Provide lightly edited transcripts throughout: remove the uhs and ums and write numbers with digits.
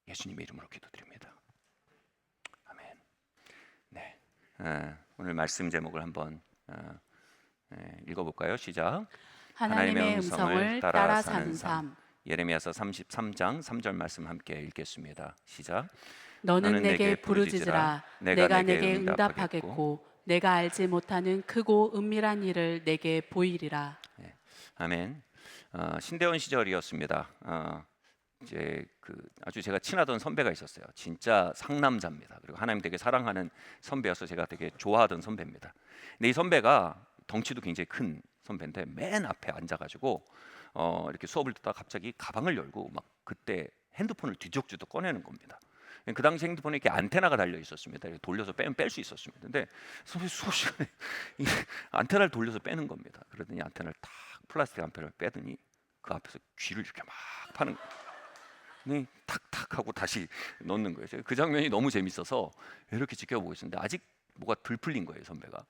예수님의 이름으로 기도드립니다. 아멘. 네, 오늘 말씀 제목을 한번 읽어볼까요? 시작. 하나님의 음성을 따라 사는 삶. 예레미야서 33장 3절 말씀 함께 읽겠습니다. 시작. 너는 내게 부르짖으라. 내가 내게 응답하겠고 내가 알지 못하는 크고 은밀한 일을 내게 보이리라. 네, 아멘. 신대원 시절이었습니다. 이제 아주 제가 친하던 선배가 있었어요. 진짜 상남자입니다. 그리고 하나님 되게 사랑하는 선배여서 제가 되게 좋아하던 선배입니다. 근데 이 선배가 덩치도 굉장히 큰 선배인데 맨 앞에 앉아가지고 이렇게 수업을 듣다가 갑자기 가방을 열고 막 그때 핸드폰을 뒤적뒤적 꺼내는 겁니다. 그 당시 핸드폰에 이렇게 안테나가 달려 있었습니다. 돌려서 빼면 뺄 수 있었습니다. 근데 선배 수업 시간에 이 안테나를 돌려서 빼는 겁니다. 그러더니 안테나를 탁 플라스틱 안테나를 빼더니 그 앞에서 귀를 이렇게 막 파는 거예요. 탁탁 하고 다시 넣는 거예요. 그 장면이 너무 재밌어서 이렇게 지켜보고 있었는데 아직 뭐가 덜 풀린 거예요, 선배가.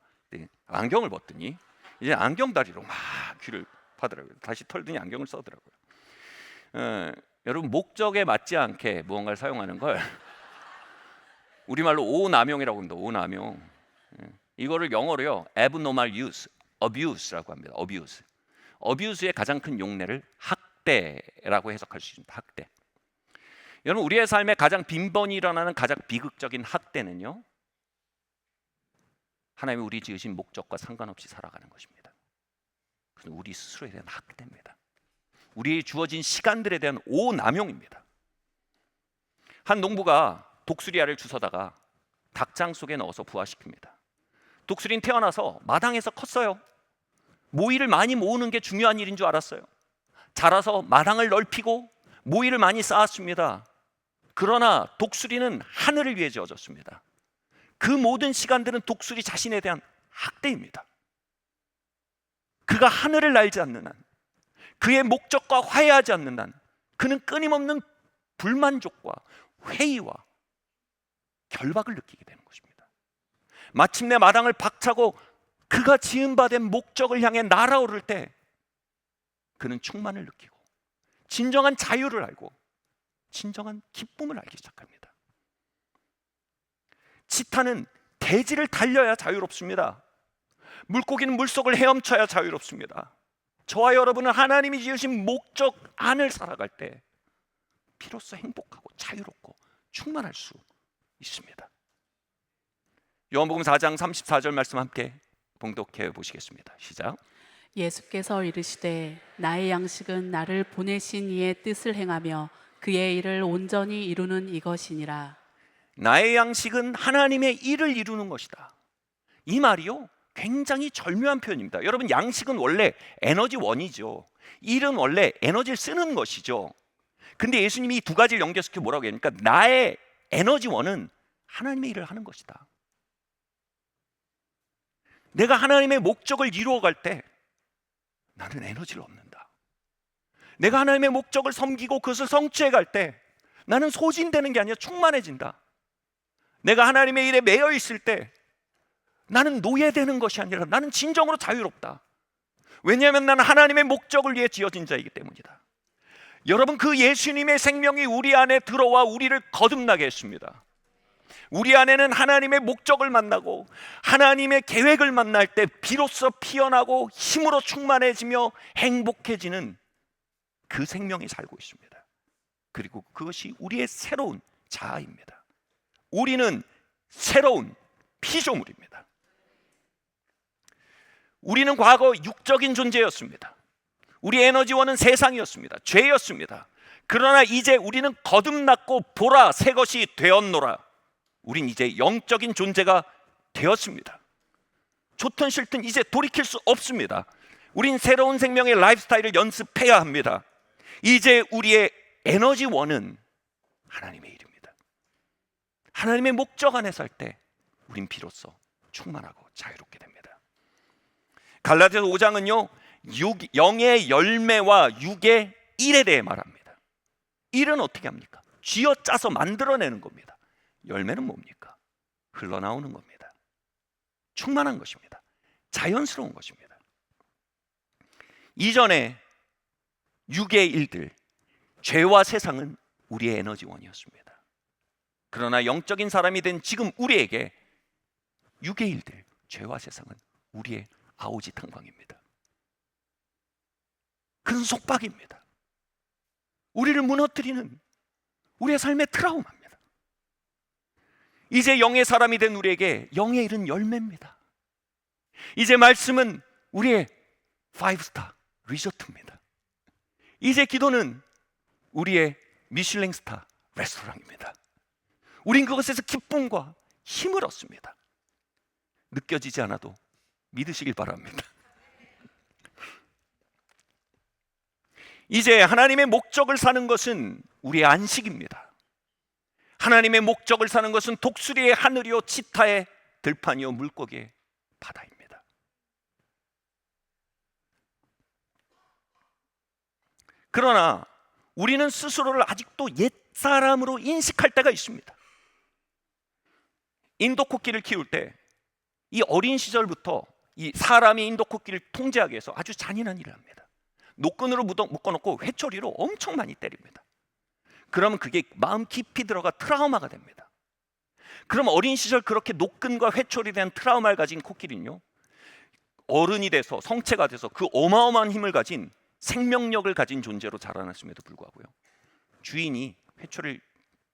안경을 벗더니 이제 안경다리로 막 귀를 파더라고요. 다시 털더니 안경을 써더라고요. 여러분, 목적에 맞지 않게 무언가를 사용하는 걸 우리말로 오남용이라고 합니다. 오남용. 이거를 영어로요 abnormal use, abuse라고 합니다. abuse의 가장 큰 용례를 학대라고 해석할 수 있습니다. 학대. 여러분, 우리의 삶에 가장 빈번히 일어나는 가장 비극적인 학대는요, 하나님이 우리 지으신 목적과 상관없이 살아가는 것입니다. 그래서 우리 스스로에 대한 학대입니다. 우리의 주어진 시간들에 대한 오남용입니다. 한 농부가 독수리알을 주워다가 닭장 속에 넣어서 부화시킵니다. 독수리는 태어나서 마당에서 컸어요. 모이를 많이 모으는 게 중요한 일인 줄 알았어요. 자라서 마당을 넓히고 모이를 많이 쌓았습니다. 그러나 독수리는 하늘을 위해 지어졌습니다. 그 모든 시간들은 독수리 자신에 대한 학대입니다. 그가 하늘을 날지 않는 한, 그의 목적과 화해하지 않는 한, 그는 끊임없는 불만족과 회의와 결박을 느끼게 되는 것입니다. 마침내 마당을 박차고 그가 지은 바 된 목적을 향해 날아오를 때 그는 충만을 느끼고 진정한 자유를 알고 진정한 기쁨을 알기 시작합니다. 치타는 대지를 달려야 자유롭습니다. 물고기는 물속을 헤엄쳐야 자유롭습니다. 저와 여러분은 하나님이 지으신 목적 안을 살아갈 때 비로소 행복하고 자유롭고 충만할 수 있습니다. 요한복음 4장 34절 말씀 함께 봉독해 보시겠습니다. 시작. 예수께서 이르시되 나의 양식은 나를 보내신 이의 뜻을 행하며 그의 일을 온전히 이루는 이것이니라. 나의 양식은 하나님의 일을 이루는 것이다. 이 말이요 굉장히 절묘한 표현입니다. 여러분, 양식은 원래 에너지원이죠. 일은 원래 에너지를 쓰는 것이죠. 근데 예수님이 이 두 가지를 연결시켜 뭐라고 하니까 나의 에너지원은 하나님의 일을 하는 것이다. 내가 하나님의 목적을 이루어갈 때 나는 에너지를 얻는다. 내가 하나님의 목적을 섬기고 그것을 성취해 갈 때 나는 소진되는 게 아니라 충만해진다. 내가 하나님의 일에 매여 있을 때 나는 노예되는 것이 아니라 나는 진정으로 자유롭다. 왜냐하면 나는 하나님의 목적을 위해 지어진 자이기 때문이다. 여러분, 그 예수님의 생명이 우리 안에 들어와 우리를 거듭나게 했습니다. 우리 안에는 하나님의 목적을 만나고 하나님의 계획을 만날 때 비로소 피어나고 힘으로 충만해지며 행복해지는 그 생명이 살고 있습니다. 그리고 그것이 우리의 새로운 자아입니다. 우리는 새로운 피조물입니다. 우리는 과거 육적인 존재였습니다. 우리 에너지원은 세상이었습니다. 죄였습니다. 그러나 이제 우리는 거듭났고 보라 새 것이 되었노라. 우린 이제 영적인 존재가 되었습니다. 좋든 싫든 이제 돌이킬 수 없습니다. 우린 새로운 생명의 라이프스타일을 연습해야 합니다. 이제 우리의 에너지원은 하나님의 일입니다. 하나님의 목적 안에 살 때 우린 비로소 충만하고 자유롭게 됩니다. 갈라디아서 5장은요 영의 열매와 육의 일에 대해 말합니다. 일은 어떻게 합니까? 쥐어짜서 만들어내는 겁니다. 열매는 뭡니까? 흘러나오는 겁니다. 충만한 것입니다. 자연스러운 것입니다. 이전에 육의 일들, 죄와 세상은 우리의 에너지원이었습니다. 그러나 영적인 사람이 된 지금 우리에게 육의 일들, 죄와 세상은 우리의 아오지 탄광입니다. 그런 속박입니다. 우리를 무너뜨리는 우리의 삶의 트라우마입니다. 이제 영의 사람이 된 우리에게 영의 일은 열매입니다. 이제 말씀은 우리의 5스타 리조트입니다. 이제 기도는 우리의 미슐랭 스타 레스토랑입니다. 우린 그것에서 기쁨과 힘을 얻습니다. 느껴지지 않아도 믿으시길 바랍니다. 이제 하나님의 목적을 사는 것은 우리의 안식입니다. 하나님의 목적을 사는 것은 독수리의 하늘이요 치타의 들판이요 물고기의 바다입니다. 그러나 우리는 스스로를 아직도 옛사람으로 인식할 때가 있습니다. 인도 코끼리를 키울 때 이 어린 시절부터 이 사람이 인도 코끼리를 통제하기 위해서 아주 잔인한 일을 합니다. 노끈으로 묶어놓고 회초리로 엄청 많이 때립니다. 그러면 그게 마음 깊이 들어가 트라우마가 됩니다. 그럼 어린 시절 그렇게 노끈과 회초리에 대한 트라우마를 가진 코끼리는요, 어른이 돼서 성체가 돼서 그 어마어마한 힘을 가진 생명력을 가진 존재로 자라났음에도 불구하고요, 주인이 회초리를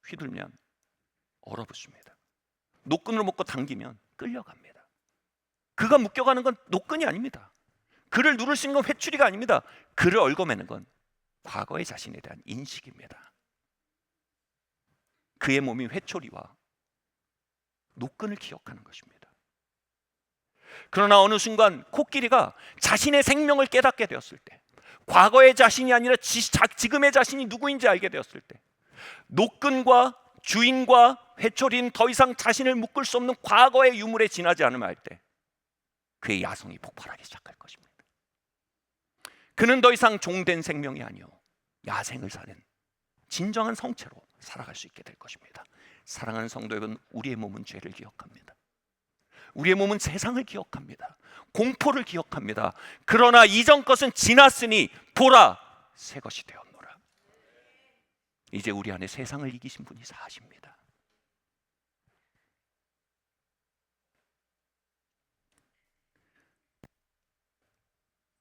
휘둘면 얼어붙습니다. 노끈으로 묶고 당기면 끌려갑니다. 그가 묶여가는 건 노끈이 아닙니다. 그를 누를 수 있는 건 회초리가 아닙니다. 그를 얽어매는 건 과거의 자신에 대한 인식입니다. 그의 몸이 회초리와 노끈을 기억하는 것입니다. 그러나 어느 순간 코끼리가 자신의 생명을 깨닫게 되었을 때, 과거의 자신이 아니라 지금의 자신이 누구인지 알게 되었을 때, 노끈과 주인과 회초리는 더 이상 자신을 묶을 수 없는 과거의 유물에 지나지 않으면 할 때 그의 야성이 폭발하기 시작할 것입니다. 그는 더 이상 종된 생명이 아니요 야생을 사는 진정한 성체로 살아갈 수 있게 될 것입니다. 사랑하는 성도 여러분, 우리의 몸은 죄를 기억합니다. 우리의 몸은 세상을 기억합니다. 공포를 기억합니다. 그러나 이전 것은 지났으니 보라, 새 것이 되었노라. 이제 우리 안에 세상을 이기신 분이 사십니다.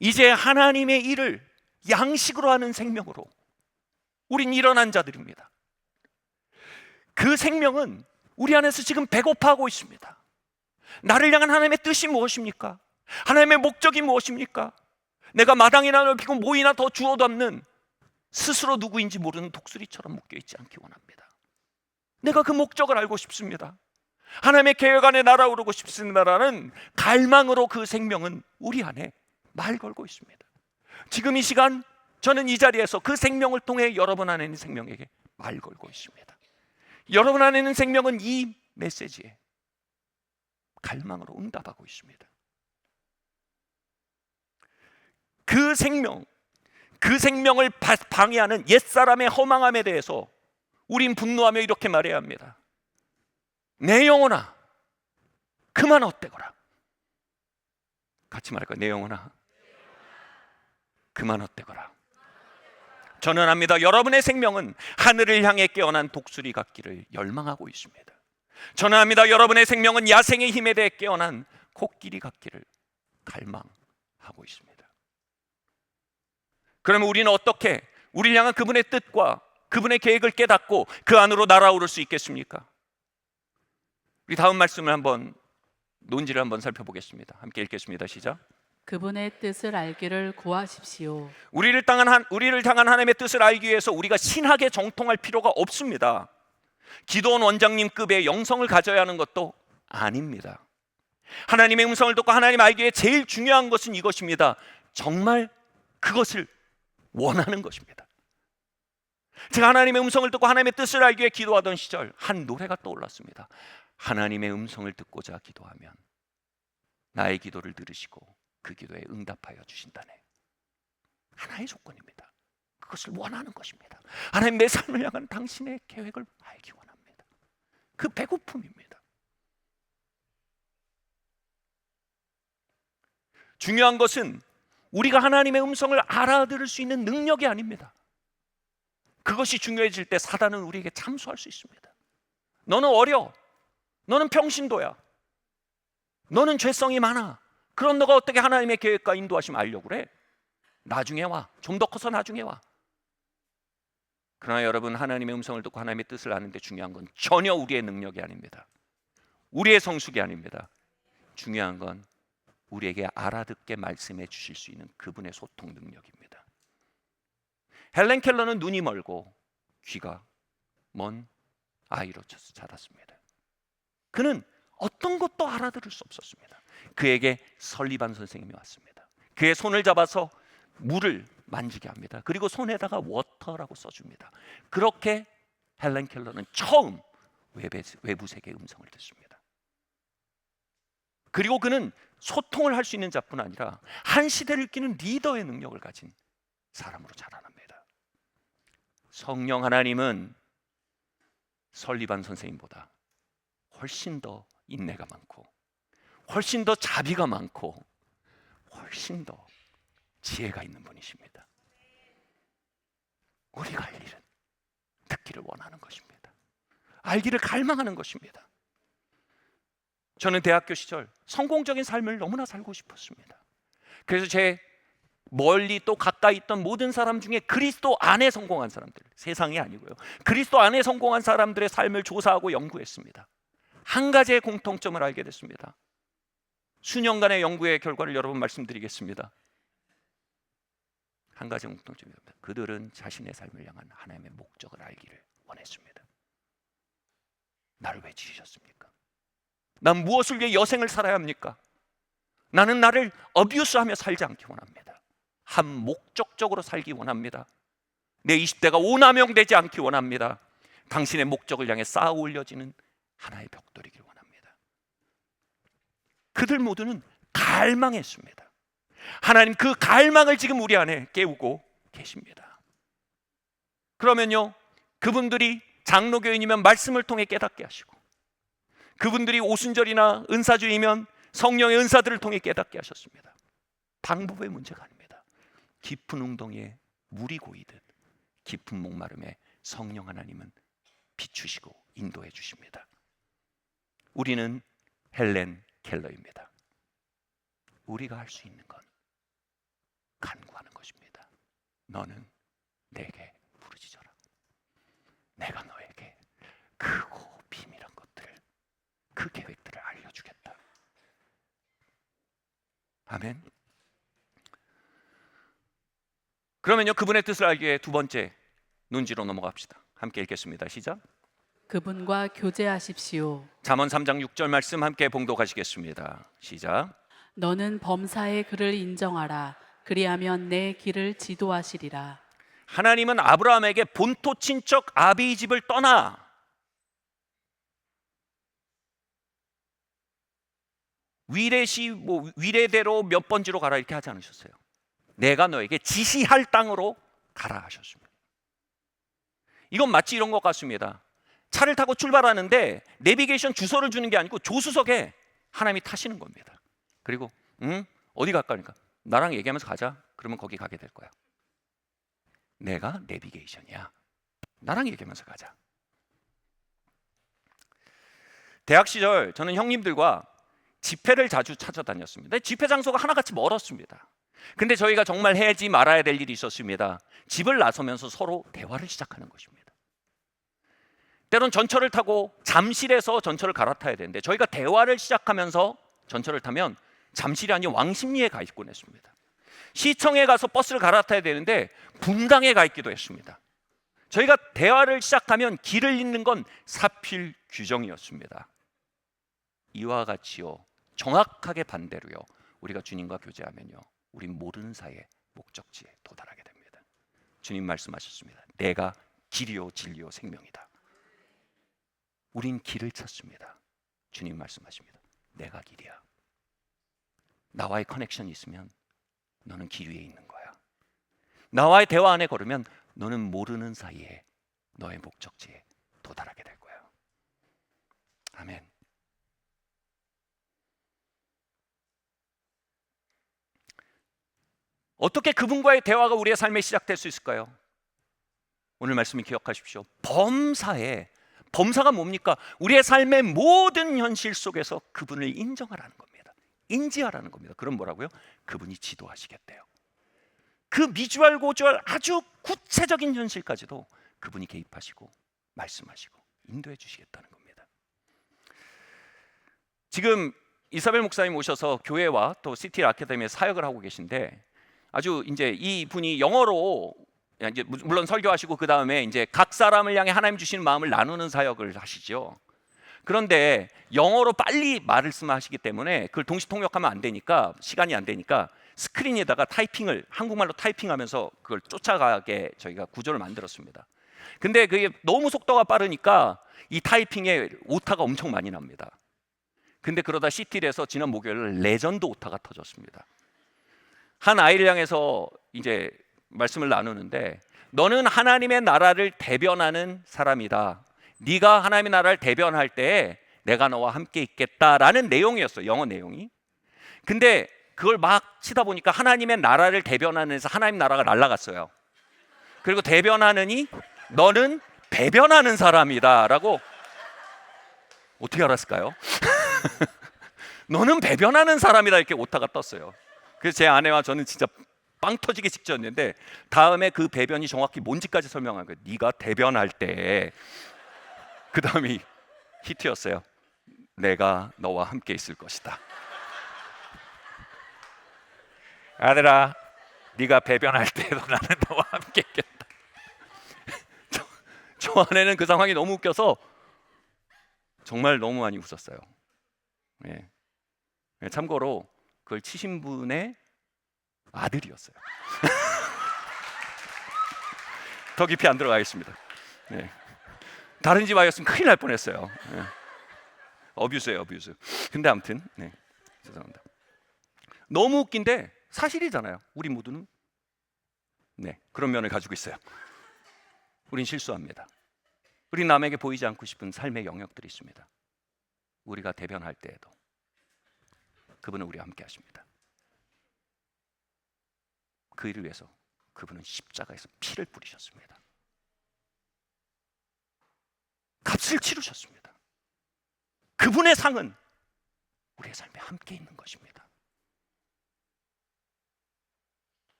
이제 하나님의 일을 양식으로 하는 생명으로 우린 일어난 자들입니다. 그 생명은 우리 안에서 지금 배고파하고 있습니다. 나를 향한 하나님의 뜻이 무엇입니까? 하나님의 목적이 무엇입니까? 내가 마당이나 넓히고 모이나 더 주워 담는 스스로 누구인지 모르는 독수리처럼 묶여있지 않기 원합니다. 내가 그 목적을 알고 싶습니다. 하나님의 계획 안에 날아오르고 싶습니다라는 갈망으로 그 생명은 우리 안에 말 걸고 있습니다. 지금 이 시간 저는 이 자리에서 그 생명을 통해 여러분 안에 있는 생명에게 말 걸고 있습니다. 여러분 안에 있는 생명은 이 메시지에 갈망으로 응답하고 있습니다. 그 생명을 방해하는 옛사람의 허망함에 대해서 우린 분노하며 이렇게 말해야 합니다. 내 영혼아 그만 헛되거라. 같이 말할까요? 내 영혼아 그만 헛되거라. 저는 압니다. 여러분의 생명은 하늘을 향해 깨어난 독수리 같기를 열망하고 있습니다. 저는 압니다. 여러분의 생명은 야생의 힘에 대해 깨어난 코끼리 같기를 갈망하고 있습니다. 그러면 우리는 어떻게 우리를 향한 그분의 뜻과 그분의 계획을 깨닫고 그 안으로 날아오를 수 있겠습니까? 우리 다음 말씀을 한번 논지를 한번 살펴보겠습니다. 함께 읽겠습니다. 시작. 그분의 뜻을 알기를 구하십시오. 우리를 향한 하나님의 뜻을 알기 위해서 우리가 신학에 정통할 필요가 없습니다. 기도원 원장님급의 영성을 가져야 하는 것도 아닙니다. 하나님의 음성을 듣고 하나님 알기에 제일 중요한 것은 이것입니다. 정말 그것을 원하는 것입니다. 제가 하나님의 음성을 듣고 하나님의 뜻을 알기 위해 기도하던 시절 한 노래가 떠올랐습니다. 하나님의 음성을 듣고자 기도하면 나의 기도를 들으시고 그 기도에 응답하여 주신다네. 하나의 조건입니다. 그것을 원하는 것입니다. 하나님 내 삶을 향한 당신의 계획을 알기 원합니다. 그 배고픔입니다. 중요한 것은 우리가 하나님의 음성을 알아들을 수 있는 능력이 아닙니다. 그것이 중요해질 때 사단은 우리에게 참수할 수 있습니다. 너는 어려, 너는 평신도야, 너는 죄성이 많아. 그럼 너가 어떻게 하나님의 계획과 인도하심 알려고 그래? 나중에 와, 좀 더 커서 나중에 와. 그러나 여러분, 하나님의 음성을 듣고 하나님의 뜻을 아는데 중요한 건 전혀 우리의 능력이 아닙니다. 우리의 성숙이 아닙니다. 중요한 건 우리에게 알아듣게 말씀해 주실 수 있는 그분의 소통 능력입니다. 헬렌 켈러는 눈이 멀고 귀가 먼 아이로 자랐습니다. 그는 어떤 것도 알아들을 수 없었습니다. 그에게 설리반 선생님이 왔습니다. 그의 손을 잡아서 물을 만지게 합니다. 그리고 손에다가 워터라고 써줍니다. 그렇게 헬렌 켈러는 처음 외부 세계의 음성을 듣습니다. 그리고 그는 소통을 할 수 있는 자뿐 아니라 한 시대를 이끄는 리더의 능력을 가진 사람으로 자라납니다. 성령 하나님은 설리반 선생님보다 훨씬 더 인내가 많고, 훨씬 더 자비가 많고, 훨씬 더 지혜가 있는 분이십니다. 우리가 할 일은 듣기를 원하는 것입니다. 알기를 갈망하는 것입니다. 저는 대학교 시절 성공적인 삶을 너무나 살고 싶었습니다. 그래서 제 멀리 또 가까이 있던 모든 사람 중에 그리스도 안에 성공한 사람들, 세상이 아니고요, 그리스도 안에 성공한 사람들의 삶을 조사하고 연구했습니다. 한 가지의 공통점을 알게 됐습니다. 수년간의 연구의 결과를 여러분 말씀드리겠습니다. 한 가지 공통점입니다. 그들은 자신의 삶을 향한 하나님의 목적을 알기를 원했습니다. 나를 왜 지으셨습니까? 난 무엇을 위해 여생을 살아야 합니까? 나는 나를 어뷰스하며 살지 않기 원합니다. 한 목적적으로 살기 원합니다. 내 20대가 오남용되지 않기 원합니다. 당신의 목적을 향해 쌓아 올려지는 하나의 벽돌이길 원합니다. 그들 모두는 갈망했습니다. 하나님 그 갈망을 지금 우리 안에 깨우고 계십니다. 그러면요, 그분들이 장로교인이면 말씀을 통해 깨닫게 하시고, 그분들이 오순절이나 은사주의면 성령의 은사들을 통해 깨닫게 하셨습니다. 방법의 문제가 아닙니다. 깊은 웅덩이에 물이 고이듯 깊은 목마름에 성령 하나님은 비추시고 인도해 주십니다. 우리는 헬렌 켈러입니다. 우리가 할 수 있는 건 간구하는 것입니다. 너는 내게 부르짖어라. 내가 너에게 크고 비밀한 것들을, 그 계획들을 알려주겠다. 아멘. 그러면요, 그분의 뜻을 알기 위해 두 번째 논지로 넘어갑시다. 함께 읽겠습니다. 시작. 그분과 교제하십시오. 잠언 3장 6절 말씀 함께 봉독하시겠습니다. 시작. 너는 범사의 그를 인정하라. 그리하면 내 길을 지도하시리라. 하나님은 아브라함에게 본토 친척 아비의 집을 떠나 위례대로 몇 번지로 가라 이렇게 하지 않으셨어요. 내가 너에게 지시할 땅으로 가라 하셨습니다. 이건 마치 이런 것 같습니다. 차를 타고 출발하는데 내비게이션 주소를 주는 게 아니고 조수석에 하나님이 타시는 겁니다. 그리고 어디 갈까 하니까 나랑 얘기하면서 가자. 그러면 거기 가게 될 거야. 내가 내비게이션이야. 나랑 얘기하면서 가자. 대학 시절 저는 형님들과 집회를 자주 찾아다녔습니다. 집회 장소가 하나같이 멀었습니다. 근데 저희가 정말 해야지 말아야 될 일이 있었습니다. 집을 나서면서 서로 대화를 시작하는 것입니다. 때론 전철을 타고 잠실에서 전철을 갈아타야 되는데 저희가 대화를 시작하면서 전철을 타면 잠실이 아닌 왕십리에 가 있곤 했습니다. 시청에 가서 버스를 갈아타야 되는데 분당에 가 있기도 했습니다. 저희가 대화를 시작하면 길을 잇는 건 사필 규정이었습니다. 이와 같이요, 정확하게 반대로요, 우리가 주님과 교제하면요, 우린 모르는 사이에 목적지에 도달하게 됩니다. 주님 말씀하셨습니다. 내가 길이요 진리요 생명이다. 우린 길을 찾습니다. 주님 말씀하십니다. 내가 길이야. 나와의 커넥션이 있으면 너는 길 위에 있는 거야. 나와의 대화 안에 걸으면 너는 모르는 사이에 너의 목적지에 도달하게 될 거야. 아멘. 어떻게 그분과의 대화가 우리의 삶에 시작될 수 있을까요? 오늘 말씀을 기억하십시오. 범사가 뭡니까? 우리의 삶의 모든 현실 속에서 그분을 인정하라는 겁니다. 인지하라는 겁니다. 그럼 뭐라고요? 그분이 지도하시겠대요. 그 미주알 고주알 아주 구체적인 현실까지도 그분이 개입하시고 말씀하시고 인도해 주시겠다는 겁니다. 지금 이사벨 목사님 오셔서 교회와 또 시티 아카데미에 사역을 하고 계신데, 아주 이제 이 분이 영어로 이제 물론 설교하시고 그 다음에 이제 각 사람을 향해 하나님 주시는 마음을 나누는 사역을 하시죠. 그런데 영어로 빨리 말씀하시기 때문에 그걸 동시 통역하면 안 되니까, 시간이 안 되니까 스크린에다가 타이핑을 한국말로 타이핑하면서 그걸 쫓아가게 저희가 구조를 만들었습니다. 근데 그게 너무 속도가 빠르니까 이 타이핑에 오타가 엄청 많이 납니다. 근데 그러다 시티에서 지난 목요일 레전드 오타가 터졌습니다. 한 아이를 향해서 이제 말씀을 나누는데, 너는 하나님의 나라를 대변하는 사람이다. 네가 하나님의 나라를 대변할 때 내가 너와 함께 있겠다라는 내용이었어요. 영어 내용이. 근데 그걸 막 치다 보니까 하나님의 나라를 대변하는 에서 하나님 나라가 날아갔어요. 그리고 대변하느니 너는 배변하는 사람이다 라고. 어떻게 알았을까요? 너는 배변하는 사람이다 이렇게 오타가 떴어요. 그래서 제 아내와 저는 진짜 빵 터지기 직전이었는데, 다음에 그 배변이 정확히 뭔지까지 설명한 거예요. 네가 대변할 때, 그 다음이 히트였어요. 내가 너와 함께 있을 것이다. 아들아, 네가 배변할 때도 나는 너와 함께 있겠다. 저 아내는 그 상황이 너무 웃겨서 정말 너무 많이 웃었어요. 예. 참고로 그걸 치신 분의 아들이었어요. 더 깊이 안 들어가겠습니다. 네. 다른 집 아이였으면 큰일 날 뻔했어요. 네. 어뷰스예요, 어뷰스. 근데 아무튼 네. 죄송합니다. 너무 웃긴데 사실이잖아요. 우리 모두는 네, 그런 면을 가지고 있어요. 우린 실수합니다. 우리 남에게 보이지 않고 싶은 삶의 영역들이 있습니다. 우리가 대변할 때에도 그분은 우리와 함께 하십니다. 그 일을 위해서 그분은 십자가에서 피를 뿌리셨습니다. 값을 치르셨습니다. 그분의 상은 우리의 삶에 함께 있는 것입니다.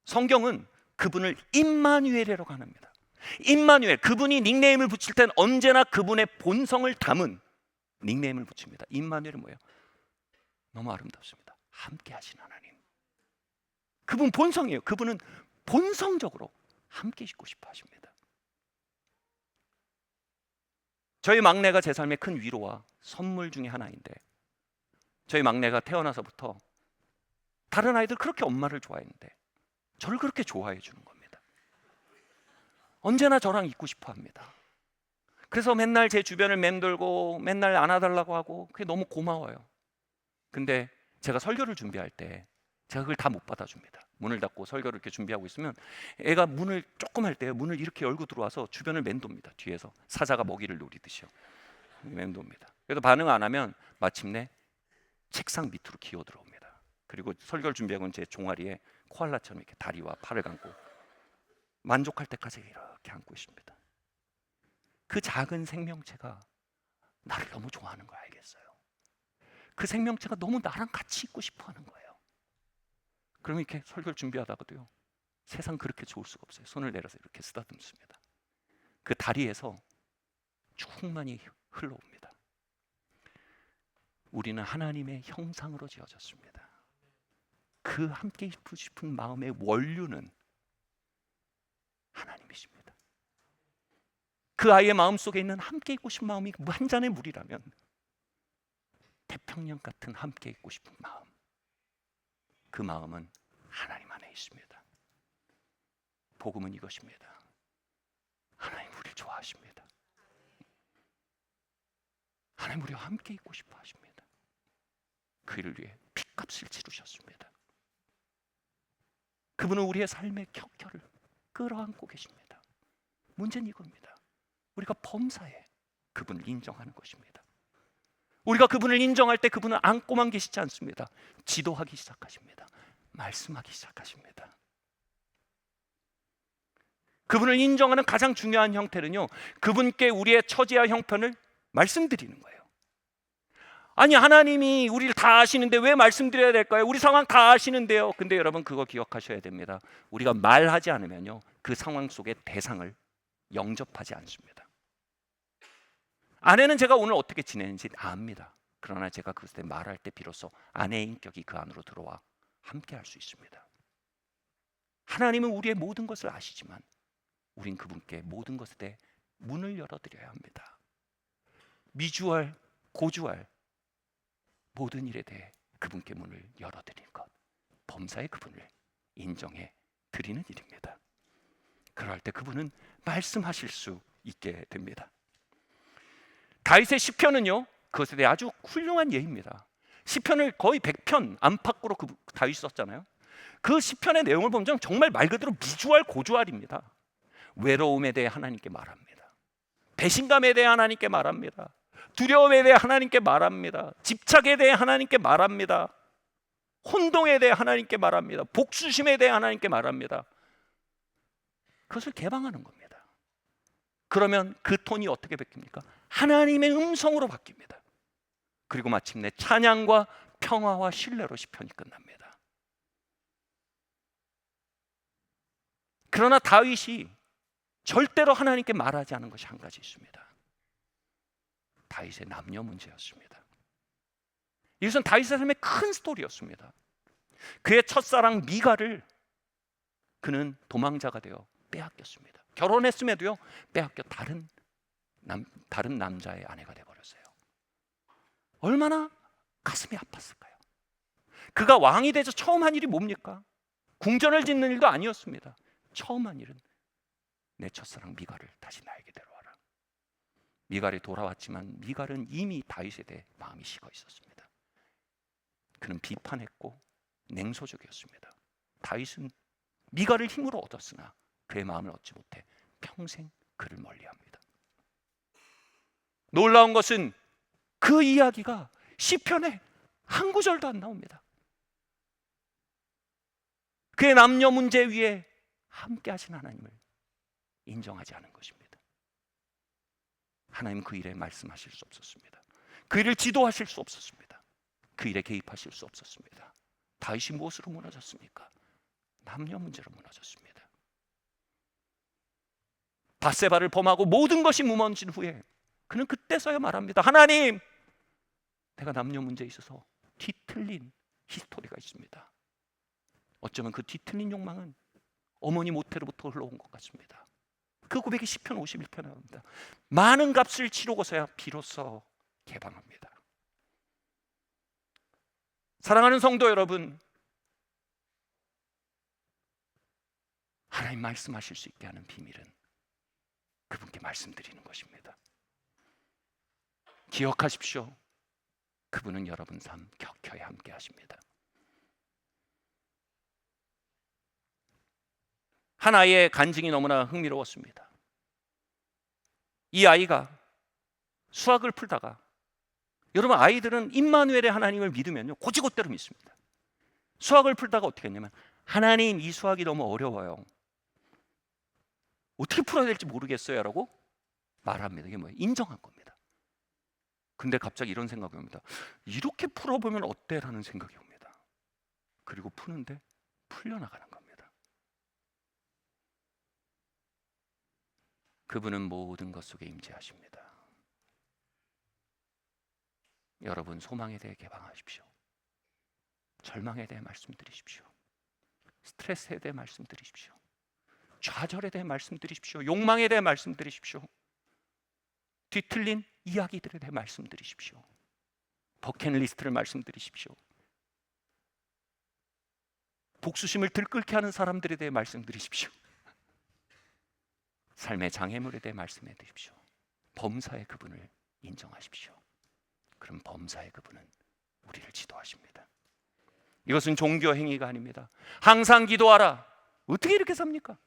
성경은 그분을 임마누엘이라고 합니다. 임마누엘, 그분이 닉네임을 붙일 땐 언제나 그분의 본성을 담은 닉네임을 붙입니다. 임마누엘은 뭐예요? 너무 아름답습니다. 함께 하신 하나님. 그분 본성이에요. 그분은 본성적으로 함께 있고 싶어 하십니다. 저희 막내가 제 삶의 큰 위로와 선물 중에 하나인데, 저희 막내가 태어나서부터 다른 아이들 그렇게 엄마를 좋아했는데 저를 그렇게 좋아해 주는 겁니다. 언제나 저랑 있고 싶어 합니다. 그래서 맨날 제 주변을 맴돌고 맨날 안아달라고 하고, 그게 너무 고마워요. 근데 제가 설교를 준비할 때 제가 그걸 다 못 받아줍니다. 문을 닫고 설교를 이렇게 준비하고 있으면 애가 문을 조금 할 때 문을 이렇게 열고 들어와서 주변을 맴돕니다. 뒤에서 사자가 먹이를 노리듯이요. 맴돕니다. 그래도 반응 안 하면 마침내 책상 밑으로 기어 들어옵니다. 그리고 설교를 준비하고 제 종아리에 코알라처럼 이렇게 다리와 팔을 감고 만족할 때까지 이렇게 안고 있습니다. 그 작은 생명체가 나를 너무 좋아하는 거 알겠어요. 그 생명체가 너무 나랑 같이 있고 싶어 하는 거예요. 그러면 이렇게 설교를 준비하다가도요, 세상 그렇게 좋을 수가 없어요. 손을 내려서 이렇게 쓰다듬습니다. 그 다리에서 충만히 흘러옵니다. 우리는 하나님의 형상으로 지어졌습니다. 그 함께 있고 싶은 마음의 원류는 하나님이십니다. 그 아이의 마음속에 있는 함께 있고 싶은 마음이 한 잔의 물이라면 태평양 같은 함께 있고 싶은 마음, 그 마음은 하나님 안에 있습니다. 복음은 이것입니다. 하나님 우리를 좋아하십니다. 하나님 우리와 함께 있고 싶어 하십니다. 그 일을 위해 핏값을 치르셨습니다. 그분은 우리의 삶의 격결을 끌어안고 계십니다. 문제는 이겁니다. 우리가 범사에 그분을 인정하는 것입니다. 우리가 그분을 인정할 때 그분은 안고만 계시지 않습니다. 지도하기 시작하십니다. 말씀하기 시작하십니다. 그분을 인정하는 가장 중요한 형태는요, 그분께 우리의 처지와 형편을 말씀드리는 거예요. 아니, 하나님이 우리를 다 아시는데 왜 말씀드려야 될까요? 우리 상황 다 아시는데요. 근데 여러분, 그거 기억하셔야 됩니다. 우리가 말하지 않으면요, 그 상황 속의 대상을 영접하지 않습니다. 아내는 제가 오늘 어떻게 지내는지 압니다. 그러나 제가 그때 말할 때 비로소 아내의 인격이 그 안으로 들어와 함께 할 수 있습니다. 하나님은 우리의 모든 것을 아시지만 우린 그분께 모든 것에 대해 문을 열어드려야 합니다. 미주알, 고주알 모든 일에 대해 그분께 문을 열어드리는 것, 범사의 그분을 인정해 드리는 일입니다. 그럴 때 그분은 말씀하실 수 있게 됩니다. 다윗의 시편은요, 그것에 대해 아주 훌륭한 예입니다. 시편을 거의 100편 안팎으로 다윗이 썼잖아요. 그 시편의 내용을 보면 정말 말 그대로 미주알 고주알입니다. 외로움에 대해 하나님께 말합니다. 배신감에 대해 하나님께 말합니다. 두려움에 대해 하나님께 말합니다. 집착에 대해 하나님께 말합니다. 혼동에 대해 하나님께 말합니다. 복수심에 대해 하나님께 말합니다. 그것을 개방하는 겁니다. 그러면 그 톤이 어떻게 바뀝니까? 하나님의 음성으로 바뀝니다. 그리고 마침내 찬양과 평화와 신뢰로 시편이 끝납니다. 그러나 다윗이 절대로 하나님께 말하지 않은 것이 한 가지 있습니다. 다윗의 남녀 문제였습니다. 이것은 다윗의 삶의 큰 스토리였습니다. 그의 첫사랑 미가를 그는 도망자가 되어 빼앗겼습니다. 결혼했음에도요, 빼앗겨 다른 남자의 아내가 되어버렸어요. 얼마나 가슴이 아팠을까요? 그가 왕이 되자 처음 한 일이 뭡니까? 궁전을 짓는 일도 아니었습니다. 처음 한 일은 내 첫사랑 미갈을 다시 나에게 데려와라. 미갈이 돌아왔지만 미갈은 이미 다윗에 대해 마음이 식어 있었습니다. 그는 비판했고 냉소적이었습니다. 다윗은 미갈을 힘으로 얻었으나 그의 마음을 얻지 못해 평생 그를 멀리합니다. 놀라운 것은 그 이야기가 시편에 한 구절도 안 나옵니다. 그의 남녀 문제 위에 함께 하신 하나님을 인정하지 않은 것입니다. 하나님 그 일에 말씀하실 수 없었습니다. 그 일을 지도하실 수 없었습니다. 그 일에 개입하실 수 없었습니다. 다윗이 무엇으로 무너졌습니까? 남녀 문제로 무너졌습니다. 밧세바를 범하고 모든 것이 무너진 후에 그는 그때서야 말합니다. 하나님, 내가 남녀 문제에 있어서 뒤틀린 히스토리가 있습니다. 어쩌면 그 뒤틀린 욕망은 어머니 모태로부터 흘러온 것 같습니다. 그 고백이 시편 51편에 나옵니다. 많은 값을 치르고서야 비로소 개방합니다. 사랑하는 성도 여러분, 하나님 말씀하실 수 있게 하는 비밀은 그분께 말씀드리는 것입니다. 기억하십시오. 그분은 여러분 삶 격혀에 함께 하십니다. 한 아이의 간증이 너무나 흥미로웠습니다. 이 아이가 수학을 풀다가, 여러분 아이들은 임마누엘의 하나님을 믿으면요 곧이곧대로 믿습니다. 수학을 풀다가 어떻게 했냐면, 하나님 이 수학이 너무 어려워요. 어떻게 풀어야 될지 모르겠어요 라고 말합니다. 이게 뭐예요? 인정한 겁니다. 근데 갑자기 이런 생각이 옵니다. 이렇게 풀어보면 어때? 라는 생각이 옵니다. 그리고 푸는데 풀려나가는 겁니다. 그분은 모든 것 속에 임재하십니다. 여러분 소망에 대해 개방하십시오. 절망에 대해 말씀드리십시오. 스트레스에 대해 말씀드리십시오. 좌절에 대해 말씀드리십시오. 욕망에 대해 말씀드리십시오. 뒤틀린 이야기들에 대해 말씀드리십시오. 버킷리스트를 말씀드리십시오. 복수심을 들끓게 하는 사람들에 대해 말씀드리십시오. 삶의 장애물에 대해 말씀해 드십시오. 범사의 그분을 인정하십시오. 그럼 범사의 그분은 우리를 지도하십니다. 이것은 종교 행위가 아닙니다. 항상 기도하라. 어떻게 이렇게 삽니까?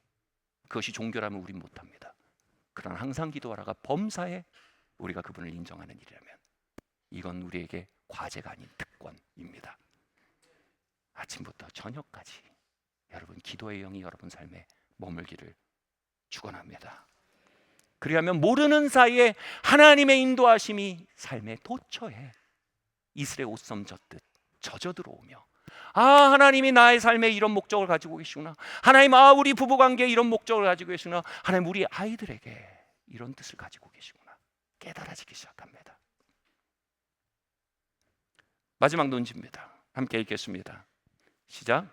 그것이 종교라면 우린 못합니다. 그러나 항상 기도하라가 범사에 우리가 그분을 인정하는 일이라면 이건 우리에게 과제가 아닌 특권입니다. 아침부터 저녁까지 여러분 기도의 영이 여러분 삶에 머물기를 축원합니다. 그리하면 모르는 사이에 하나님의 인도하심이 삶의 도처에 이슬의 옷섬 젖듯 젖어 들어오며, 아, 하나님이 나의 삶에 이런 목적을 가지고 계시구나. 하나님, 아, 우리 부부관계에 이런 목적을 가지고 계시구나. 하나님, 우리 아이들에게 이런 뜻을 가지고 계시구나. 깨달아지기 시작합니다. 마지막 논지입니다. 함께 읽겠습니다. 시작.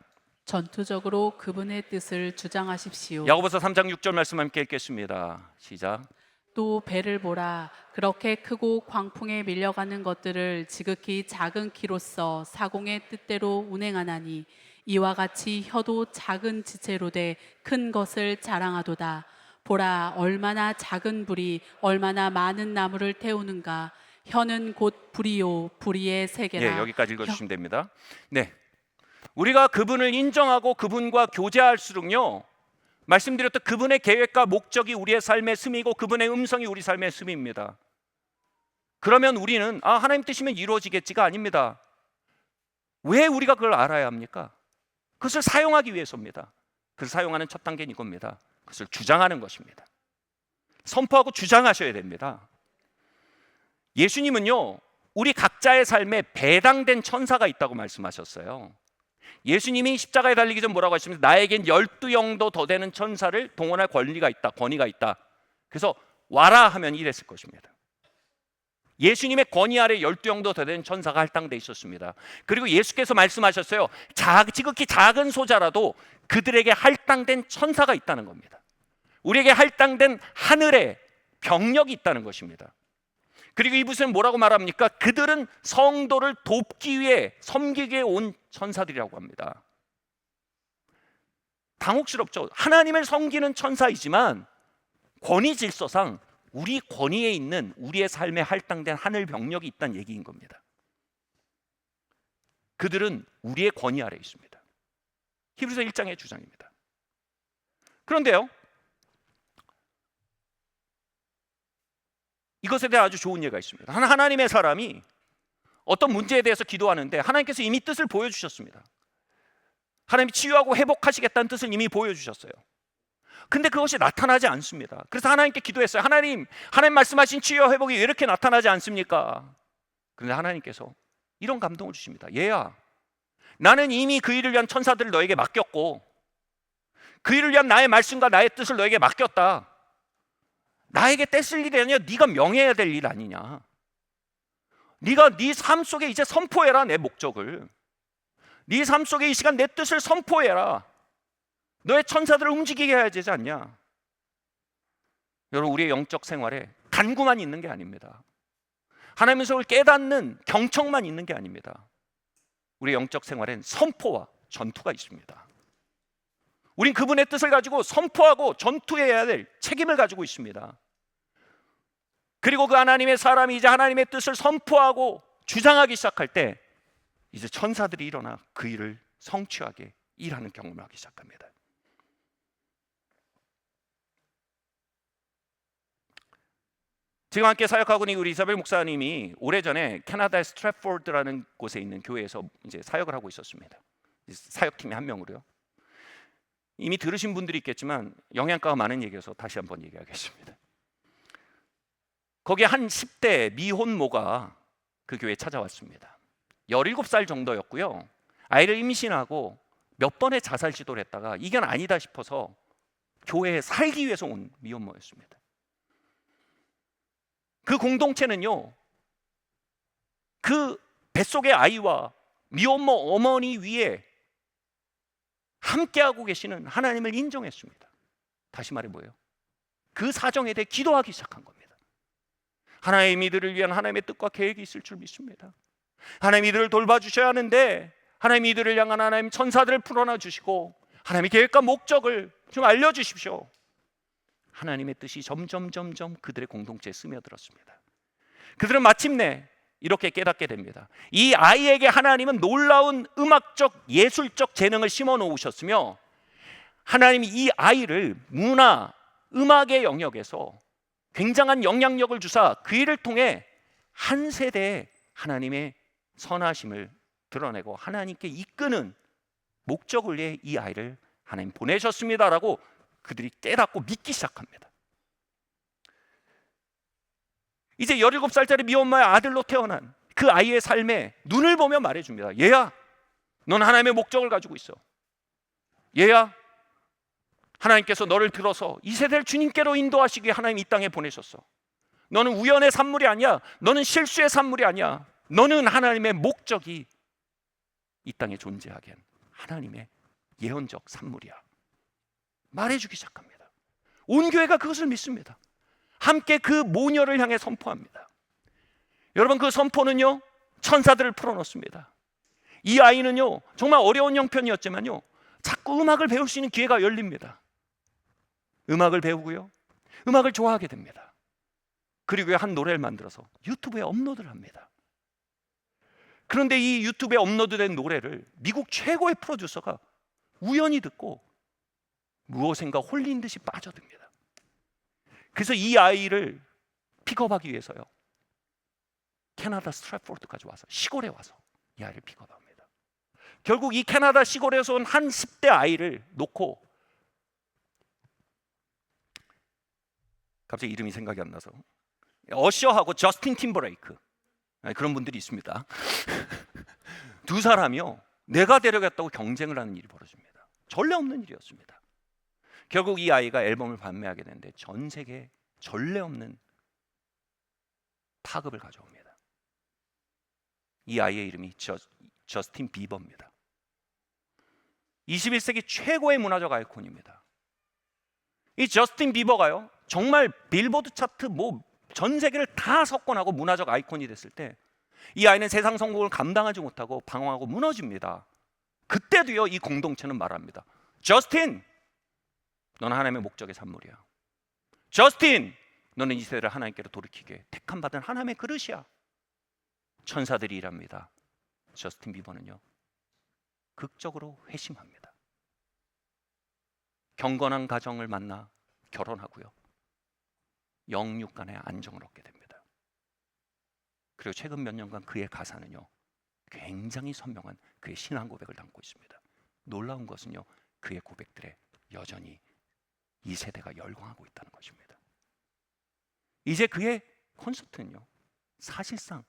전투적으로 그분의 뜻을 주장하십시오. 야고보서 3장 6절 말씀 함께 읽겠습니다. 시작. 또 배를 보라. 그렇게 크고 광풍에 밀려가는 것들을 지극히 작은 키로써 사공의 뜻대로 운행하나니 이와 같이 혀도 작은 지체로 돼 큰 것을 자랑하도다. 보라, 얼마나 작은 불이 얼마나 많은 나무를 태우는가. 혀는 곧 불이요 불의의 세계라. 예, 여기까지 읽어주시면 됩니다. 네, 우리가 그분을 인정하고 그분과 교제할수록요, 말씀드렸던 그분의 계획과 목적이 우리의 삶의 씀이고 그분의 음성이 우리 삶의 씀입니다. 그러면 우리는 아, 하나님 뜻이면 이루어지겠지가 아닙니다. 왜 우리가 그걸 알아야 합니까? 그것을 사용하기 위해서입니다. 그걸 사용하는 첫 단계는 이겁니다. 그것을 주장하는 것입니다. 선포하고 주장하셔야 됩니다. 예수님은요, 우리 각자의 삶에 배당된 천사가 있다고 말씀하셨어요. 예수님이 십자가에 달리기 전 뭐라고 하셨습니까? 나에겐 12영도 더 되는 천사를 동원할 권리가 있다, 권위가 있다. 그래서 와라 하면 이랬을 것입니다. 예수님의 권위 아래 12영도 더 되는 천사가 할당돼 있었습니다. 그리고 예수께서 말씀하셨어요. 지극히 작은 소자라도 그들에게 할당된 천사가 있다는 겁니다. 우리에게 할당된 하늘의 병력이 있다는 것입니다. 그리고 이분은 뭐라고 말합니까? 그들은 성도를 돕기 위해, 섬기기 위해 온 천사들이라고 합니다. 당혹스럽죠. 하나님을 섬기는 천사이지만 권위 질서상 우리 권위에 있는 우리의 삶에 할당된 하늘 병력이 있다는 얘기인 겁니다. 그들은 우리의 권위 아래에 있습니다. 히브리서 1장의 주장입니다. 그런데요, 이것에 대해 아주 좋은 예가 있습니다. 하나님의 사람이 어떤 문제에 대해서 기도하는데 하나님께서 이미 뜻을 보여주셨습니다. 하나님이 치유하고 회복하시겠다는 뜻을 이미 보여주셨어요. 근데 그것이 나타나지 않습니다. 그래서 하나님께 기도했어요. 하나님 말씀하신 치유와 회복이 왜 이렇게 나타나지 않습니까? 그런데 하나님께서 이런 감동을 주십니다. 얘야, 나는 이미 그 일을 위한 천사들을 너에게 맡겼고 그 일을 위한 나의 말씀과 나의 뜻을 너에게 맡겼다. 나에게 떼쓸 일이 아니라 네가 명해야 될 일 아니냐. 네가 네 삶 속에 이제 선포해라. 내 목적을, 네 삶 속에 이 시간 내 뜻을 선포해라. 너의 천사들을 움직이게 해야 되지 않냐. 여러분, 우리의 영적 생활에 간구만 있는 게 아닙니다. 하나님의 속을 깨닫는 경청만 있는 게 아닙니다. 우리의 영적 생활엔 선포와 전투가 있습니다. 우린 그분의 뜻을 가지고 선포하고 전투해야 될 책임을 가지고 있습니다. 그리고 그 하나님의 사람이 이제 하나님의 뜻을 선포하고 주장하기 시작할 때 이제 천사들이 일어나 그 일을 성취하게 일하는 경험을 하기 시작합니다. 지금 함께 사역하고 있는 우리 이사벨 목사님이 오래전에 캐나다의 스트랩포드라는 곳에 있는 교회에서 이제 사역을 하고 있었습니다. 사역팀의 한 명으로요. 이미 들으신 분들이 있겠지만 영양가가 많은 얘기여서 다시 한번 얘기하겠습니다. 거기에 한 10대 미혼모가 그 교회에 찾아왔습니다. 17살 정도였고요. 아이를 임신하고 몇 번의 자살 시도를 했다가 이건 아니다 싶어서 교회에 살기 위해서 온 미혼모였습니다. 그 공동체는요, 그 뱃속의 아이와 미혼모 어머니 위에 함께하고 계시는 하나님을 인정했습니다. 다시 말해 뭐예요? 그 사정에 대해 기도하기 시작한 겁니다. 하나님 이들을 위한 하나님의 뜻과 계획이 있을 줄 믿습니다. 하나님 이들을 돌봐주셔야 하는데 하나님 이들을 향한 하나님 천사들을 풀어놔 주시고 하나님의 계획과 목적을 좀 알려주십시오. 하나님의 뜻이 점점 그들의 공동체에 스며들었습니다. 그들은 마침내 이렇게 깨닫게 됩니다. 이 아이에게 하나님은 놀라운 음악적 예술적 재능을 심어 놓으셨으며 하나님이 이 아이를 문화, 음악의 영역에서 굉장한 영향력을 주사 그 일을 통해 한 세대에 하나님의 선하심을 드러내고 하나님께 이끄는 목적을 위해 이 아이를 하나님 보내셨습니다라고 그들이 깨닫고 믿기 시작합니다. 이제 17살짜리 미혼모의 아들로 태어난 그 아이의 삶에 눈을 보며 말해줍니다. 얘야, 넌 하나님의 목적을 가지고 있어. 얘야, 하나님께서 너를 들어서 이 세대를 주님께로 인도하시기 위해 하나님 이 땅에 보내셨어. 너는 우연의 산물이 아니야. 너는 실수의 산물이 아니야. 너는 하나님의 목적이 이 땅에 존재하게 한 하나님의 예언적 산물이야. 말해주기 시작합니다. 온 교회가 그것을 믿습니다. 함께 그 모녀를 향해 선포합니다. 여러분, 그 선포는요, 천사들을 풀어놓습니다. 이 아이는요, 정말 어려운 형편이었지만요, 자꾸 음악을 배울 수 있는 기회가 열립니다. 음악을 배우고요, 음악을 좋아하게 됩니다. 그리고 한 노래를 만들어서 유튜브에 업로드를 합니다. 그런데 이 유튜브에 업로드된 노래를 미국 최고의 프로듀서가 우연히 듣고 무엇인가 홀린 듯이 빠져듭니다. 그래서 이 아이를 픽업하기 위해서요, 캐나다 스트래포드까지 와서, 시골에 와서 이 아이를 픽업합니다. 결국 이 캐나다 시골에서 온 한 10대 아이를 놓고, 갑자기 이름이 생각이 안 나서, 어셔하고 저스틴 팀버레이크, 그런 분들이 있습니다. 두 사람이요, 내가 데려갔다고 경쟁을 하는 일이 벌어집니다. 전례 없는 일이었습니다. 결국 이 아이가 앨범을 판매하게 되는데 전 세계에 전례 없는 파급을 가져옵니다. 이 아이의 이름이 저스틴 비버입니다. 21세기 최고의 문화적 아이콘입니다. 이 저스틴 비버가요, 정말 빌보드 차트 전 세계를 다 석권하고 문화적 아이콘이 됐을 때 이 아이는 세상 성공을 감당하지 못하고 방황하고 무너집니다. 그때도요, 이 공동체는 말합니다. 저스틴, 너는 하나님의 목적의 산물이야. 저스틴, 너는 이 세대를 하나님께로 돌이키게 택함 받은 하나님의 그릇이야. 천사들이 일합니다. 저스틴 비버는요, 극적으로 회심합니다. 경건한 가정을 만나 결혼하고요, 영육 간의 안정을 얻게 됩니다. 그리고 최근 몇 년간 그의 가사는요, 굉장히 선명한 그의 신앙 고백을 담고 있습니다. 놀라운 것은요, 그의 고백들에 여전히 이 세대가 열광하고 있다는 것입니다. 이제 그의 콘서트는요, 사실상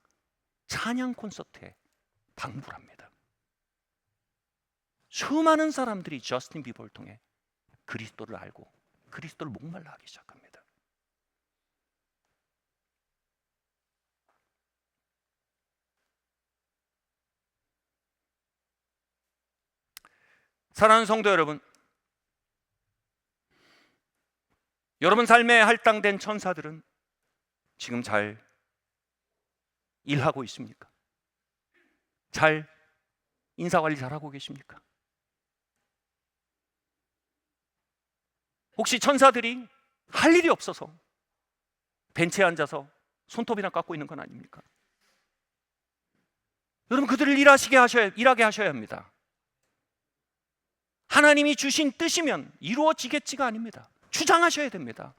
찬양 콘서트에 방불합니다. 수많은 사람들이 저스틴 비버를 통해 그리스도를 알고 그리스도를 목말라 하기 시작합니다. 사랑하는 성도 여러분, 여러분 삶에 할당된 천사들은 지금 잘 일하고 있습니까? 잘 인사관리 잘하고 계십니까? 혹시 천사들이 할 일이 없어서 벤치에 앉아서 손톱이나 깎고 있는 건 아닙니까? 여러분, 그들을 일하게 하셔야 합니다. 하나님이 주신 뜻이면 이루어지겠지가 아닙니다. 주장하셔야 됩니다.